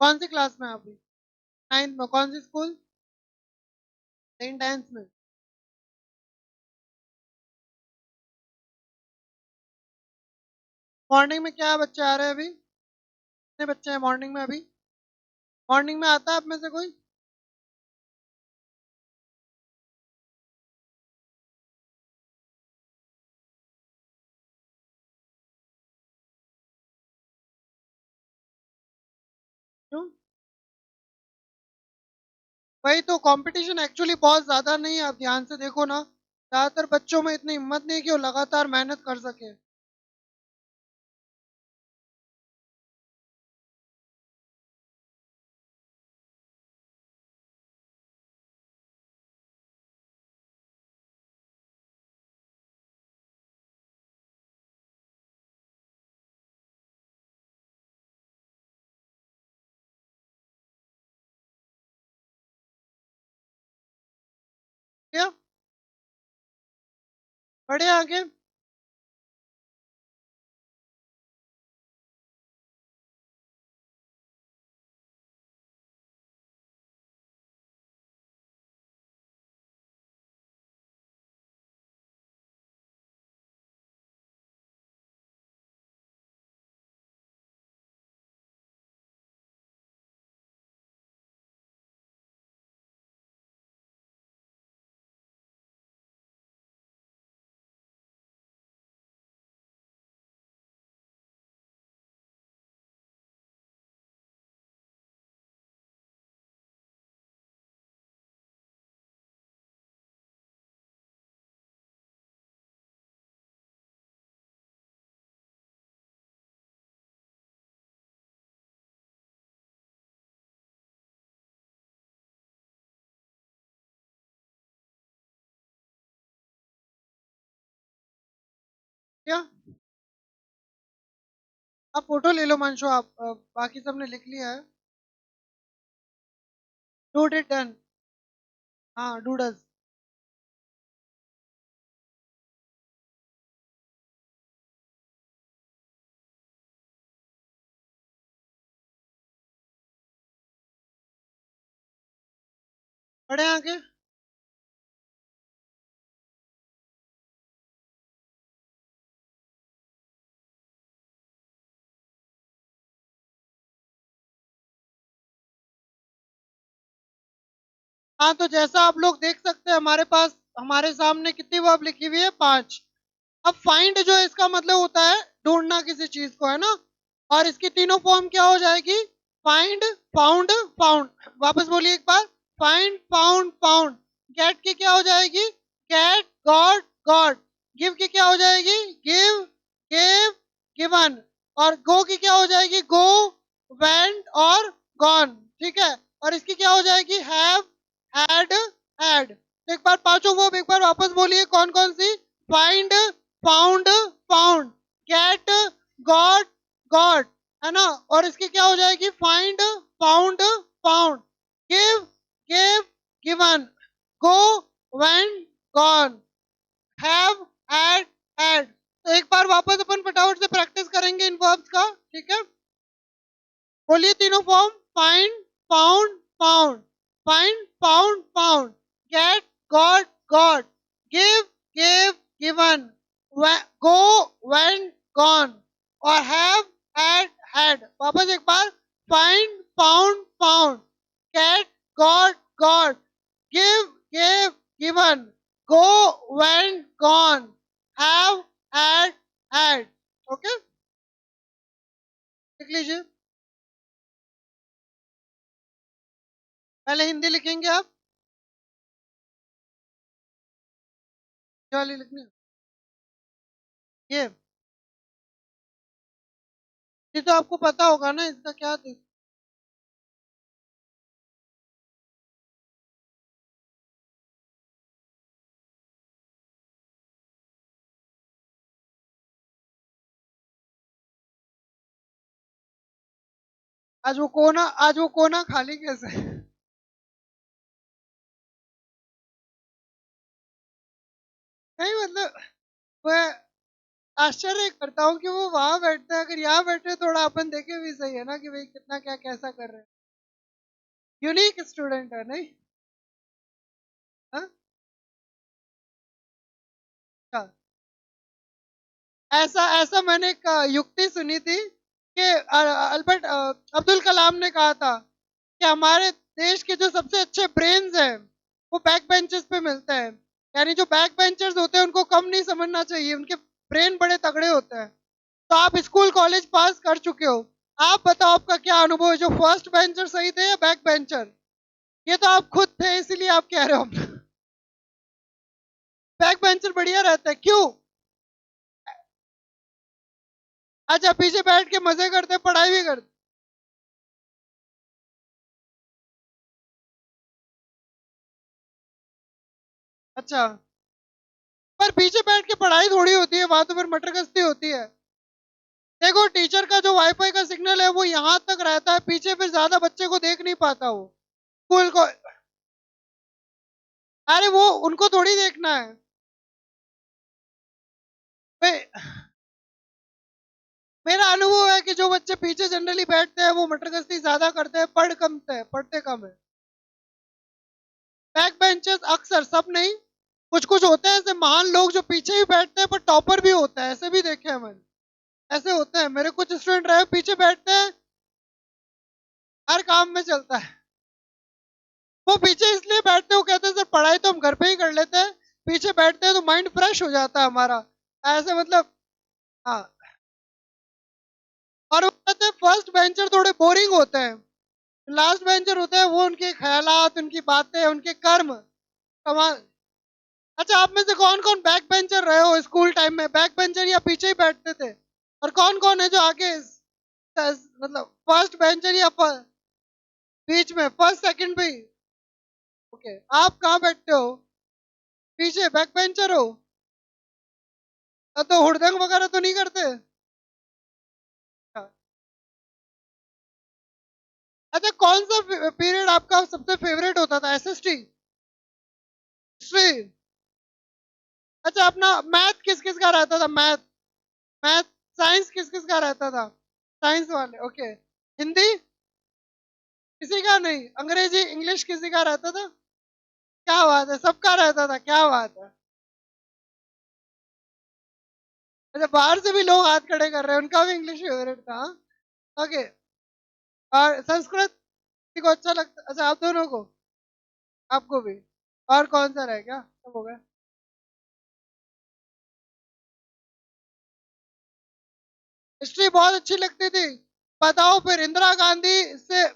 कौन सी क्लास में हो अभी? 9th में? कौन सी स्कूल? सेंट एंस में? मॉर्निंग में क्या बच्चे आ रहे हैं अभी? कितने बच्चे हैं मॉर्निंग में अभी? मॉर्निंग में आता है आप में से कोई? क्यों? वही तो, कंपटीशन एक्चुअली बहुत ज्यादा नहीं है, आप ध्यान से देखो ना, ज्यादातर बच्चों में इतनी हिम्मत नहीं है कि वो लगातार मेहनत कर सके। क्या? बढ़े आगे। क्या? आप फोटो ले लो मंशो, आप बाकी सबने लिख लिया है। Dude it done. हाँ, डूडस। बढ़े आगे। हाँ, तो जैसा आप लोग देख सकते हैं, हमारे पास, हमारे सामने कितनी वर्ब लिखी हुई है? 5। अब फाइंड जो है इसका मतलब होता है ढूंढना किसी चीज को, है ना? और इसकी तीनों फॉर्म क्या हो जाएगी? Find, found, found. वापस बोलिए एक बार। Find, found, found. गेट की क्या हो जाएगी? Gate, got, got. गिव की क्या हो जाएगी? Give, give, given. और गो की क्या हो जाएगी? गो, वेंट और गॉन। ठीक है। और इसकी क्या हो जाएगी? Have, had, had. एक बार पांचों वर्ब एक बार वापस बोलिए, कौन कौन सी? Find, found, found. Get, got, got. है ना? और इसकी क्या हो जाएगी? Find, found, found. Give, give, given. Go, went, gone. Have, had, had. तो एक बार वापस अपन फटाफट से प्रैक्टिस करेंगे इन वर्ब्स का, ठीक है? बोलिए तीनों form. Find, found, found. Find, found, found. Get, got, got. Give, gave, given. Go, went, gone. और हैव, हैड, हैड। वापस एक बार। Find, found, found. Get, got, got. Give, gave, given. Go, went, gone. Have, had, had. Okay, लिख लीजिए। पहले हिंदी लिखेंगे आप। क्या वाली लिखनी है? ये ये तो आपको पता होगा ना, इसका क्या थी? आज वो कोना खाली कैसे है? नहीं मतलब मैं आश्चर्य करता हूँ कि वो वहां बैठते हैं, अगर यहाँ बैठे थोड़ा अपन देखे भी सही है ना कि भाई कितना क्या कैसा कर रहे हैं। यूनिक स्टूडेंट है नहीं? हाँ? हाँ। ऐसा ऐसा मैंने एक युक्ति सुनी थी कि अल्बर्ट अब्दुल कलाम ने कहा था कि हमारे देश के जो सबसे अच्छे ब्रेन्स हैं वो बैक बेंचेस पे मिलते हैं। यानी जो बैक बेंचर्स होते हैं उनको कम नहीं समझना चाहिए, उनके ब्रेन बड़े तगड़े होते हैं। तो आप स्कूल कॉलेज पास कर चुके हो, आप बताओ आपका क्या अनुभव है, जो फर्स्ट बेंचर सही थे या बैक बेंचर? ये तो आप खुद थे इसीलिए आप कह रहे हो। बैक बेंचर बढ़िया रहता है क्यों? अच्छा, पीछे बैठ के मजे करते पढ़ाई भी करते? अच्छा, पर पीछे बैठ के पढ़ाई थोड़ी होती है, वहां तो फिर मटर गश्ती होती है। देखो टीचर का जो वाईफाई का सिग्नल है वो यहाँ तक रहता है, पीछे फिर ज्यादा बच्चे को देख नहीं पाता वो स्कूल को। अरे वो उनको थोड़ी देखना है भाई। मेरा अनुभव है कि जो बच्चे पीछे जनरली बैठते हैं वो मटर गश्ती ज्यादा करते हैं, पढ़ते कम है। बैक बेंचर्स अक्सर, सब नहीं, कुछ कुछ होते हैं ऐसे महान लोग जो पीछे ही बैठते हैं पर टॉपर भी होता है, ऐसे भी देखे हैं मैंने। ऐसे होते हैं, मेरे कुछ स्टूडेंट रहे पीछे बैठते हैं, हर काम में चलता है। वो पीछे इसलिए बैठते, वो कहते हैं सर पढ़ाई तो हम घर पे ही कर लेते हैं, पीछे बैठते हैं तो माइंड फ्रेश हो जाता है हमारा, ऐसे मतलब। हाँ। और वो कहते हैं फर्स्ट बेंचर थोड़े बोरिंग होते हैं, लास्ट बेंचर होते हैं वो उनके ख्यालात, उनकी बातें, उनके कर्म कमाल। अच्छा, आप में से कौन कौन बैक बेंचर रहे हो स्कूल टाइम में, बैक बेंचर या पीछे ही बैठते थे? और कौन कौन है जो आगे मतलब फर्स्ट बेंचर या बीच में फर्स्ट सेकंड भी? ओके, आप कहाँ बैठते हो? पीछे बैक बेंचर हो? तो हुड़दंग वगैरह तो नहीं करते? हाँ। अच्छा, कौन सा पीरियड आपका सबसे फेवरेट होता था? SST, history? अच्छा, अपना मैथ किस किस का रहता था? मैथ, मैथ, साइंस किस किस का रहता था? साइंस वाले, ओके। हिंदी किसी का नहीं? अंग्रेजी इंग्लिश किसी का रहता था? क्या बात है, सबका रहता था, क्या बात है। अच्छा, बाहर से भी लोग हाथ खड़े कर रहे हैं, उनका भी इंग्लिश फेवरेट था, हाँ? ओके। और संस्कृत किसी को अच्छा लगता? अच्छा, आप दोनों को? आपको भी? और कौन सा रह गया, सब हो गया? हिस्ट्री बहुत अच्छी लगती थी। बताओ फिर इंदिरा गांधी से,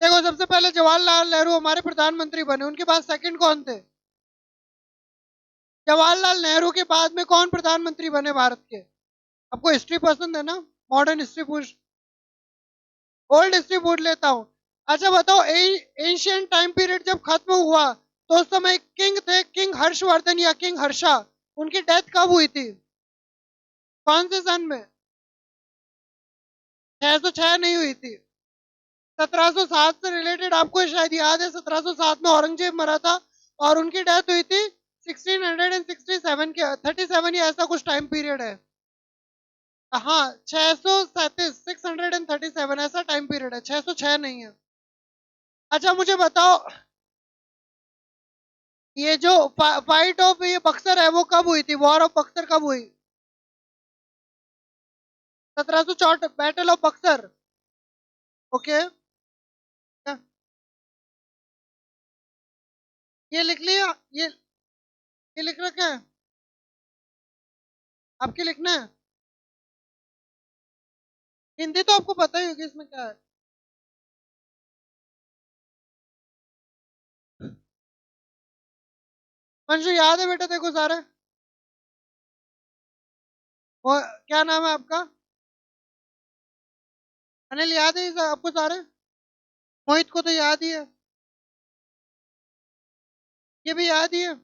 देखो सबसे पहले जवाहरलाल नेहरू हमारे प्रधानमंत्री बने, उनके बाद सेकंड कौन थे? जवाहरलाल नेहरू के बाद में कौन प्रधानमंत्री बने भारत के? आपको हिस्ट्री पसंद है ना? मॉडर्न हिस्ट्री पूछ, ओल्ड हिस्ट्री पूछ लेता हूँ। अच्छा बताओ, एशियन टाइम पीरियड जब खत्म हुआ तो उस समय किंग थे, किंग हर्षवर्धन या किंग हर्षा, उनकी डेथ कब हुई थी? कौन से सन में? 606 नहीं हुई थी, 1707 से रिलेटेड आपको शायद याद है, 1707 में औरंगजेब मरा था और उनकी डेथ हुई थी 1667 के, 37 या ऐसा कुछ टाइम पीरियड है। हाँ, 637 ऐसा टाइम पीरियड है, 606 नहीं है। अच्छा मुझे बताओ, ये जो फाइट ऑफ ये बक्सर है वो कब हुई थी, वॉर ऑफ बक्सर कब हुई? 1764, बैटल ऑफ बक्सर। ओके। ये लिख लिया, ये लिख रखे हैं? आपके लिखना है? हिंदी तो आपको पता ही होगी, इसमें क्या है? मंशु याद है बेटा देखो सारे? वो क्या नाम है आपका? अनिल याद है आपको सारे? मोहित को तो याद ही है, ये भी याद ही है।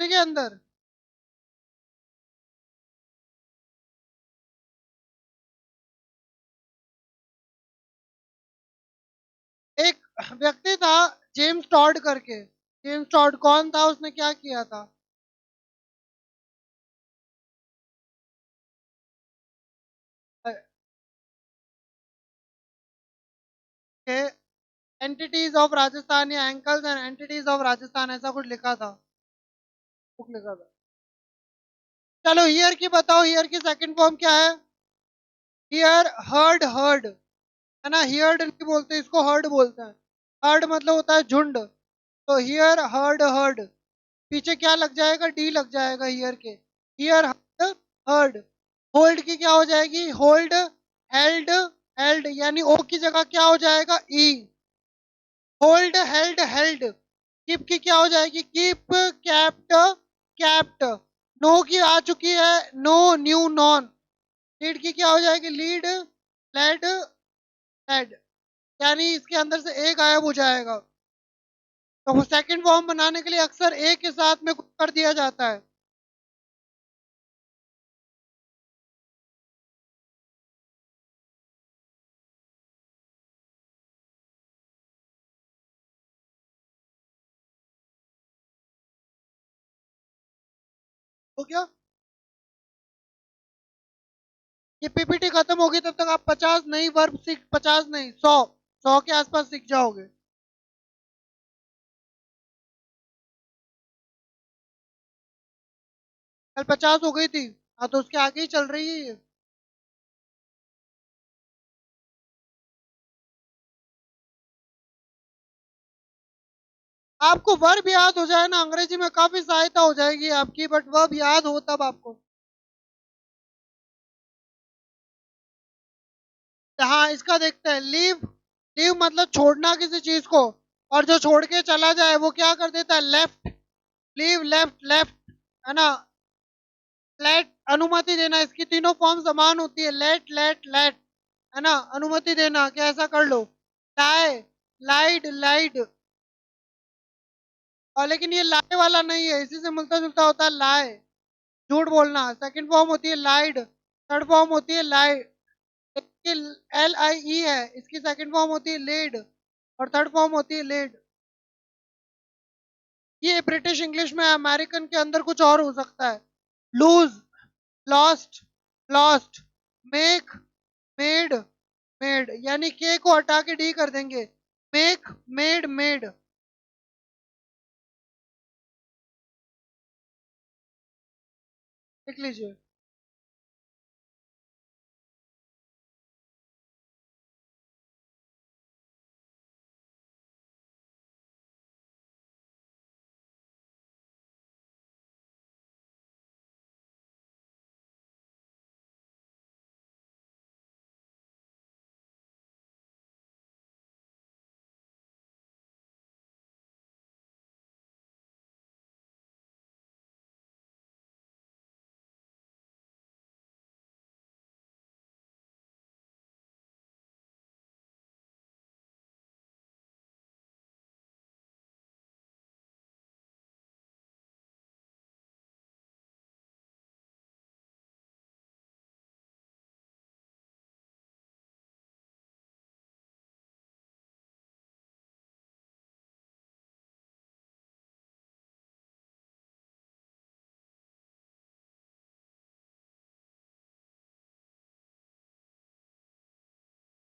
ठीक है अंदर। व्यक्ति था जेम्स टॉड करके। जेम्स टॉड कौन था, उसने क्या किया था? एंटिटीज ऑफ राजस्थान या ankles and entities of Rajasthan, ऐसा कुछ लिखा था, बुक लिखा था। चलो हियर की बताओ, हियर की सेकंड फॉर्म क्या है? हियर हर्ड, हर्ड है ना, हियर्ड नहीं बोलते इसको, हर्ड बोलते हैं। हर्ड मतलब होता है झुंड। तो हियर हर्ड, हर्ड पीछे क्या लग जाएगा? डी लग जाएगा हियर के। Here heard, heard. होल्ड की क्या हो जाएगी? होल्ड, हेल्ड, हेल्ड, यानी ओ की जगह क्या हो जाएगा? E. Hold, held, held. Keep की क्या हो जाएगी? Keep, kept, kept. नो की आ चुकी है, नो, न्यू, नॉन। लीड की क्या हो जाएगी? Lead, led, led. यानी इसके अंदर से ए गायब हो जाएगा। तो वो सेकंड फॉर्म बनाने के लिए अक्सर ए के साथ में कुछ कर दिया जाता है। तो क्या, ये पीपीटी खत्म होगी तब तक आप 50 नई वर्ब सीख, 50 नहीं, 100, 100 के आसपास सीख जाओगे। कल 50 हो गई थी। हाँ तो उसके आगे ही चल रही है ये। आपको वर्ब याद हो जाए ना, अंग्रेजी में काफी सहायता हो जाएगी आपकी, बट वर्ब याद हो तब आपको। हाँ इसका देखते हैं, लीव। लीव मतलब छोड़ना किसी चीज को, और जो छोड़ के चला जाए वो क्या कर देता है? लेफ्ट। लीव, लेफ्ट, लेफ्ट, है ना। लेट, अनुमति देना, इसकी तीनों फॉर्म समान होती है, लेट, लेट, लेट, है ना, अनुमति देना, क्या ऐसा कर लो। लाए, लाइड, लाइड। और लेकिन ये लाए वाला नहीं है, इसी से मिलता जुलता होता है, लाए, झूठ बोलना। सेकंड फॉर्म होती है लाइड, थर्ड फॉर्म होती है लाई। एल आई ई है, इसकी सेकंड फॉर्म होती है लेड, और थर्ड फॉर्म होती है लेड। ये ब्रिटिश इंग्लिश में, अमेरिकन के अंदर कुछ और हो सकता है। Lose, lost, lost. Make, made, made, यानी के को हटा के डी कर देंगे। Make, made, made. लिख लीजिए।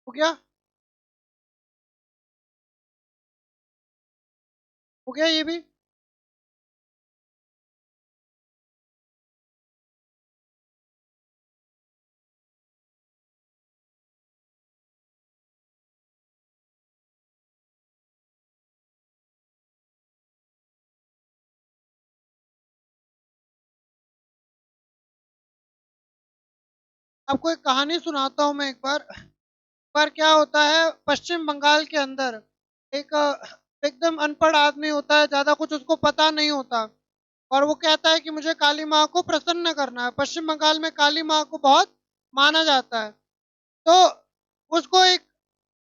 हो गया? हो गया ये भी? आपको एक कहानी सुनाता हूँ मैं एक बार। पर क्या होता है, पश्चिम बंगाल के अंदर एक एकदम अनपढ़ आदमी होता है, ज्यादा कुछ उसको पता नहीं होता, और वो कहता है कि मुझे काली माँ को प्रसन्न करना है। पश्चिम बंगाल में काली माँ को बहुत माना जाता है। तो उसको एक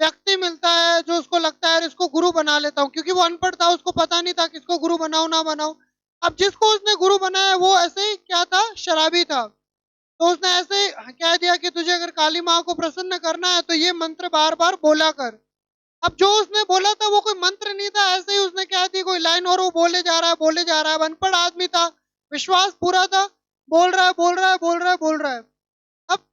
व्यक्ति मिलता है जो उसको लगता है इसको गुरु बना लेता हूँ, क्योंकि वो अनपढ़ था, उसको पता नहीं था किसको गुरु बनाऊं ना बनाऊं। अब जिसको उसने गुरु बनाया वो ऐसे ही क्या था, शराबी था। तो उसने ऐसे ही कह दिया कि तुझे अगर काली माँ को प्रसन्न करना है तो ये मंत्र बार बार बोला कर। अब जो उसने बोला था वो कोई मंत्र नहीं था, ऐसे ही उसने कह दी कोई लाइन और वो बोले जा रहा है बोले जा रहा है। अनपढ़ आदमी था, विश्वास पूरा था, बोल रहा है बोल रहा है बोल रहा है बोल रहा है। अब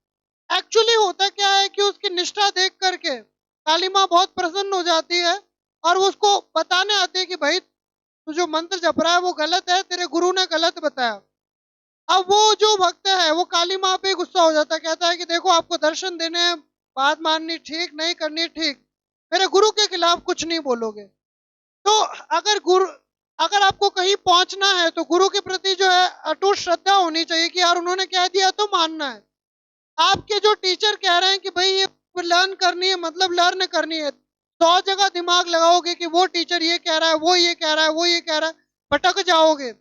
एक्चुअली होता क्या है कि उसकी निष्ठा देख करके काली माँ बहुत प्रसन्न हो जाती है और वो उसको बताने आती है कि भाई तू जो मंत्र जप रहा है वो गलत है, तेरे गुरु ने गलत बताया। अब वो जो भक्त है वो काली माँ पे गुस्सा हो जाता है, कहता है कि देखो आपको दर्शन देने हैं, बात माननी ठीक, नहीं करनी ठीक, मेरे गुरु के खिलाफ कुछ नहीं बोलोगे। तो अगर गुरु, अगर आपको कहीं पहुंचना है तो गुरु के प्रति जो है अटूट श्रद्धा होनी चाहिए कि यार उन्होंने कह दिया तो मानना है। आपके जो टीचर कह रहे हैं कि भाई ये लर्न करनी है मतलब लर्न करनी है, 100 जगह दिमाग लगाओगे कि वो टीचर ये कह रहा है वो ये कह रहा है वो ये कह रहा है, भटक जाओगे।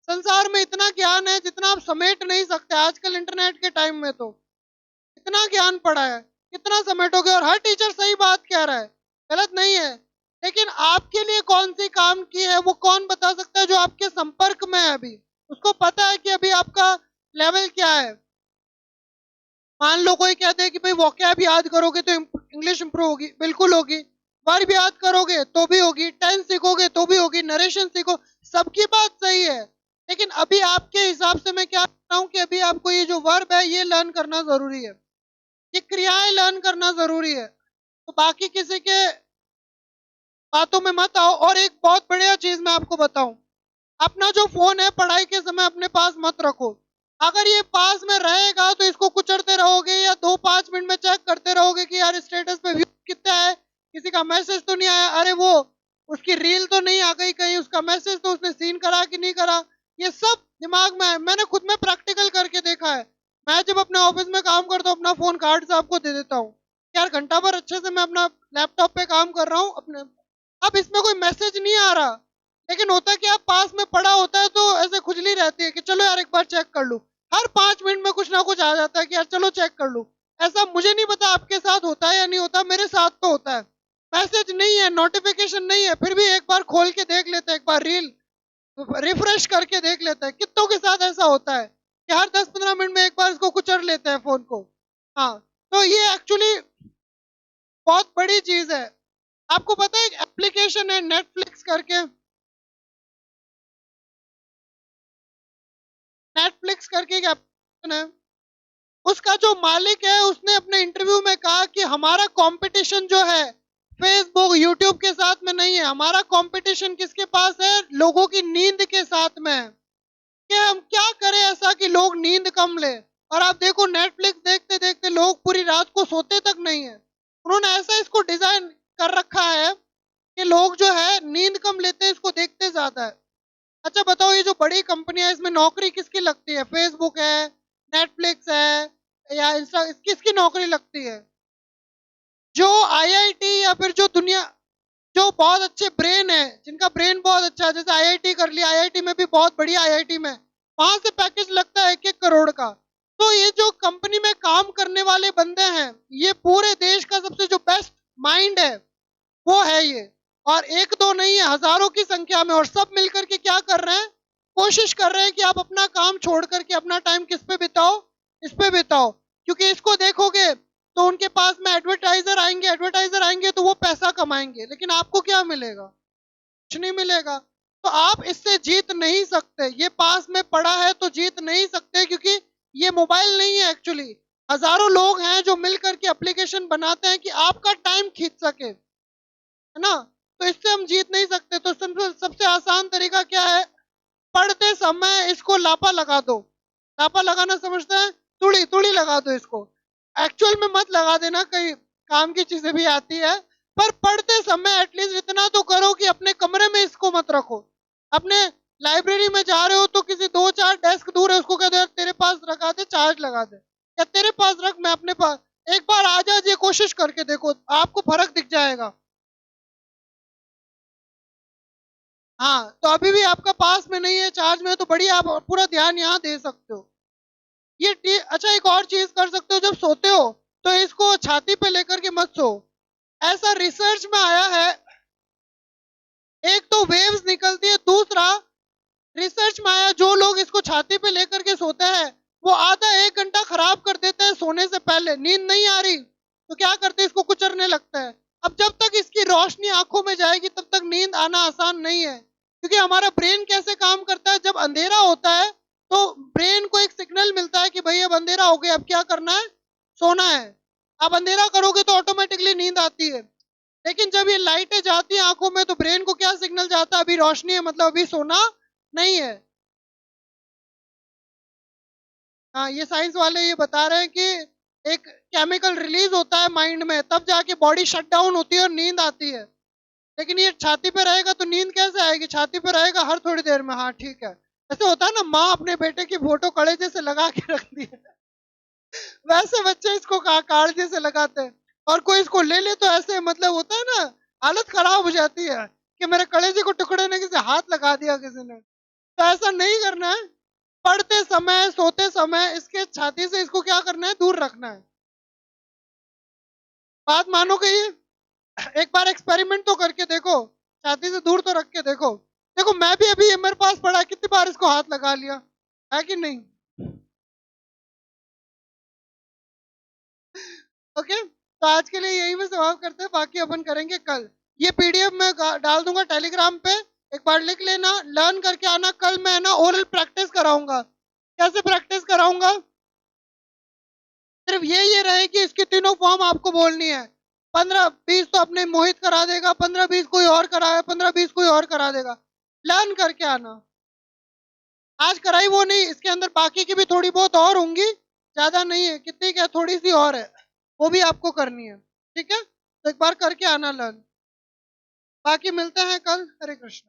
संसार में इतना ज्ञान है जितना आप समेट नहीं सकते। आजकल इंटरनेट के टाइम में तो इतना ज्ञान पड़ा है, कितना समेटोगे। और हर टीचर सही बात कह रहा है, गलत नहीं है, लेकिन आपके लिए कौन सी काम की है वो कौन बता सकता है जो आपके संपर्क में है अभी, उसको पता है कि अभी आपका लेवल क्या है। मान लो कोई कहते हैं कि भाई वोकैब याद करोगे तो इंग्लिश इंप्रूव होगी, बिल्कुल होगी। वर्ब याद करोगे तो भी होगी, टेंस सीखोगे तो भी होगी, नरेशन सीखो, सबकी बात सही है। लेकिन अभी आपके हिसाब से मैं क्या कहता हूँ कि अभी आपको ये जो वर्ब है ये लर्न करना जरूरी है, ये क्रियाएं लर्न करना जरूरी है। तो बाकी किसी के बातों में मत आओ। और एक बहुत बढ़िया चीज मैं आपको बताऊं, अपना जो फोन है पढ़ाई के समय अपने पास मत रखो। अगर ये पास में रहेगा तो इसको कुचलते रहोगे या 2-5 मिनट में चेक करते रहोगे कि यार स्टेटस पे व्यू कितना है, किसी का मैसेज तो नहीं आया, अरे वो उसकी रील तो नहीं आ गई कहीं, उसका मैसेज तो उसने सीन करा कि नहीं करा, ये सब दिमाग में है। मैंने खुद में प्रैक्टिकल करके देखा है। मैं जब अपने ऑफिस में काम करता हूँ अपना फोन कार्ड से आपको दे देता हूँ, यार घंटा भर अच्छे से मैं अपना लैपटॉप पे काम कर रहा हूँ अपने, अब इसमें कोई मैसेज नहीं आ रहा, लेकिन होता क्या पास में पड़ा होता है तो ऐसे खुजली रहती है कि चलो यार एक बार चेक कर लूं। हर 5 मिनट में कुछ ना कुछ आ जाता है कि यार चलो चेक कर लूं। ऐसा मुझे नहीं पता आपके साथ होता है या नहीं होता, मेरे साथ तो होता है। मैसेज नहीं है, नोटिफिकेशन नहीं है, फिर भी एक बार खोल के देख लेते हैं, एक बार रील रिफ्रेश करके देख लेते हैं। कितनों के साथ ऐसा होता है कि हर 10-15 मिनट में एक बार इसको कुचल लेते हैं फोन को। हाँ, तो ये एक्चुअली बहुत बड़ी चीज है। आपको पता है एक एप्लीकेशन है नेटफ्लिक्स करके, नेटफ्लिक्स करके एक एप्लीकेशन है, उसका जो मालिक है उसने अपने इंटरव्यू में कहा कि हमारा कंपटीशन जो है फेसबुक यूट्यूब के साथ में नहीं है, हमारा कंपटीशन किसके पास है, लोगों की नींद के साथ में है। कि हम क्या करें ऐसा कि लोग नींद कम ले। और आप देखो नेटफ्लिक्स देखते देखते लोग पूरी रात को सोते तक नहीं है। उन्होंने ऐसा इसको डिजाइन कर रखा है कि लोग जो है नींद कम लेते हैं, इसको देखते ज्यादा है। अच्छा बताओ ये जो बड़ी कंपनियां इसमें नौकरी किसकी लगती है, फेसबुक है, नेटफ्लिक्स है या इंस्टा, किसकी नौकरी लगती है? जो आईआईटी या फिर जो दुनिया, जो बहुत अच्छे ब्रेन है, जिनका ब्रेन बहुत अच्छा है, जैसे आईआईटी कर लिया, आईआईटी में भी बहुत बढ़िया आईआईटी में वहां से पैकेज लगता है 1-1 करोड़ का। तो ये जो कंपनी में काम करने वाले बंदे हैं, ये पूरे देश का सबसे जो बेस्ट माइंड है वो है ये। और एक दो नहीं है, हजारों की संख्या में, और सब मिलकर के क्या कर रहे हैं, कोशिश कर रहे हैं कि आप अपना काम छोड़ करके अपना टाइम किस पे बिताओ, इस पे बिताओ। क्योंकि इसको देखोगे तो उनके पास में एडवर्टाइजर आएंगे, एडवर्टाइजर आएंगे तो वो पैसा कमाएंगे, लेकिन आपको क्या मिलेगा, कुछ नहीं मिलेगा। तो आप इससे जीत नहीं सकते, ये पास में पड़ा है तो जीत नहीं सकते, क्योंकि ये मोबाइल नहीं है एक्चुअली। हजारों लोग हैं जो मिलकर के एप्लीकेशन बनाते हैं कि आपका टाइम खींच सके, है ना। तो इससे हम जीत नहीं सकते। तो सबसे आसान तरीका क्या है, पढ़ते समय इसको लापा लगा दो। लापा लगाना समझते हैं, तुड़ी तुड़ी लगा दो इसको। एक्चुअल में मत लगा देना, कई काम की चीजें भी आती है, पर पढ़ते समय एटलीस्ट इतना तो करो कि अपने कमरे में इसको मत रखो। अपने लाइब्रेरी में जा रहे हो तो किसी 2-4 डेस्क दूर है उसको कह दो तेरे पास रखा दे, चार्ज लगा दे, या तेरे पास रख मैं अपने पास। एक बार आ जा, ये कोशिश करके देखो, आपको फर्क दिख जाएगा। हाँ, तो अभी भी आपका पास में नहीं है, चार्ज में है, तो बढ़िया, आप पूरा ध्यान यहाँ दे सकते हो। अच्छा एक और चीज कर सकते हो, जब सोते हो तो इसको छाती पे लेकर के मत सो। ऐसा रिसर्च में आया है, एक तो वेव्स निकलती है, दूसरा रिसर्च में आया जो लोग इसको छाती पे लेकर के सोते हैं वो आधा 1 घंटा खराब कर देते हैं सोने से पहले। नींद नहीं आ रही तो क्या करते हैं, इसको कुचरने लगता है। अब जब तक इसकी रोशनी आंखों में जाएगी तब तक नींद आना आसान नहीं है, क्योंकि हमारा ब्रेन कैसे काम करता है, जब अंधेरा होता है तो ब्रेन को एक सिग्नल मिलता है कि भाई अब अंधेरा हो गया, अब क्या करना है, सोना है। अब अंधेरा करोगे तो ऑटोमेटिकली नींद आती है। लेकिन जब ये लाइटें जाती हैं आंखों में तो ब्रेन को क्या सिग्नल जाता है, अभी रोशनी है मतलब अभी सोना नहीं है। हाँ, ये साइंस वाले ये बता रहे हैं कि एक केमिकल रिलीज होता है माइंड में, तब जाके बॉडी शट डाउन होती है और नींद आती है। लेकिन ये छाती पे रहेगा तो नींद कैसे आएगी, छाती पे रहेगा हर थोड़ी देर में। हाँ ठीक है, ऐसे होता है ना, माँ अपने बेटे की फोटो कलेजे से लगा के रख दी है, वैसे बच्चे इसको कालजे से लगाते हैं। और कोई इसको ले ले तो ऐसे मतलब होता है ना, हालत खराब हो जाती है कि मेरे कलेजे को टुकड़े ने किसी हाथ लगा दिया किसी ने। तो ऐसा नहीं करना है, पढ़ते समय सोते समय इसके छाती से इसको क्या करना है, दूर रखना है। बात मानोगे ये? एक बार एक्सपेरिमेंट तो करके देखो, छाती से दूर तो रख के देखो। देखो मैं भी अभी मेरे पास पड़ा है, कितनी बार इसको हाथ लगा लिया है कि नहीं। ओके, तो आज के लिए यही में समाप्त करते हैं, बाकी अपन करेंगे कल। ये पीडीएफ मैं डाल दूंगा टेलीग्राम पे, एक बार लिख लेना, लर्न करके आना। कल मैं ना ओरल प्रैक्टिस कराऊंगा। कैसे प्रैक्टिस कराऊंगा, सिर्फ ये रहे कि इसकी तीनों फॉर्म आपको बोलनी है। 15-20 तो अपने मोहित करा देगा, 15-20 कोई और कराए, 15-20 कोई और करा देगा। लर्न करके आना। आज कराई वो नहीं, इसके अंदर बाकी की भी थोड़ी बहुत और होंगी, ज्यादा नहीं है, कितनी क्या थोड़ी सी और है, वो भी आपको करनी है। ठीक है, तो एक बार करके आना लर्न। बाकी मिलते हैं कल। हरे कृष्ण।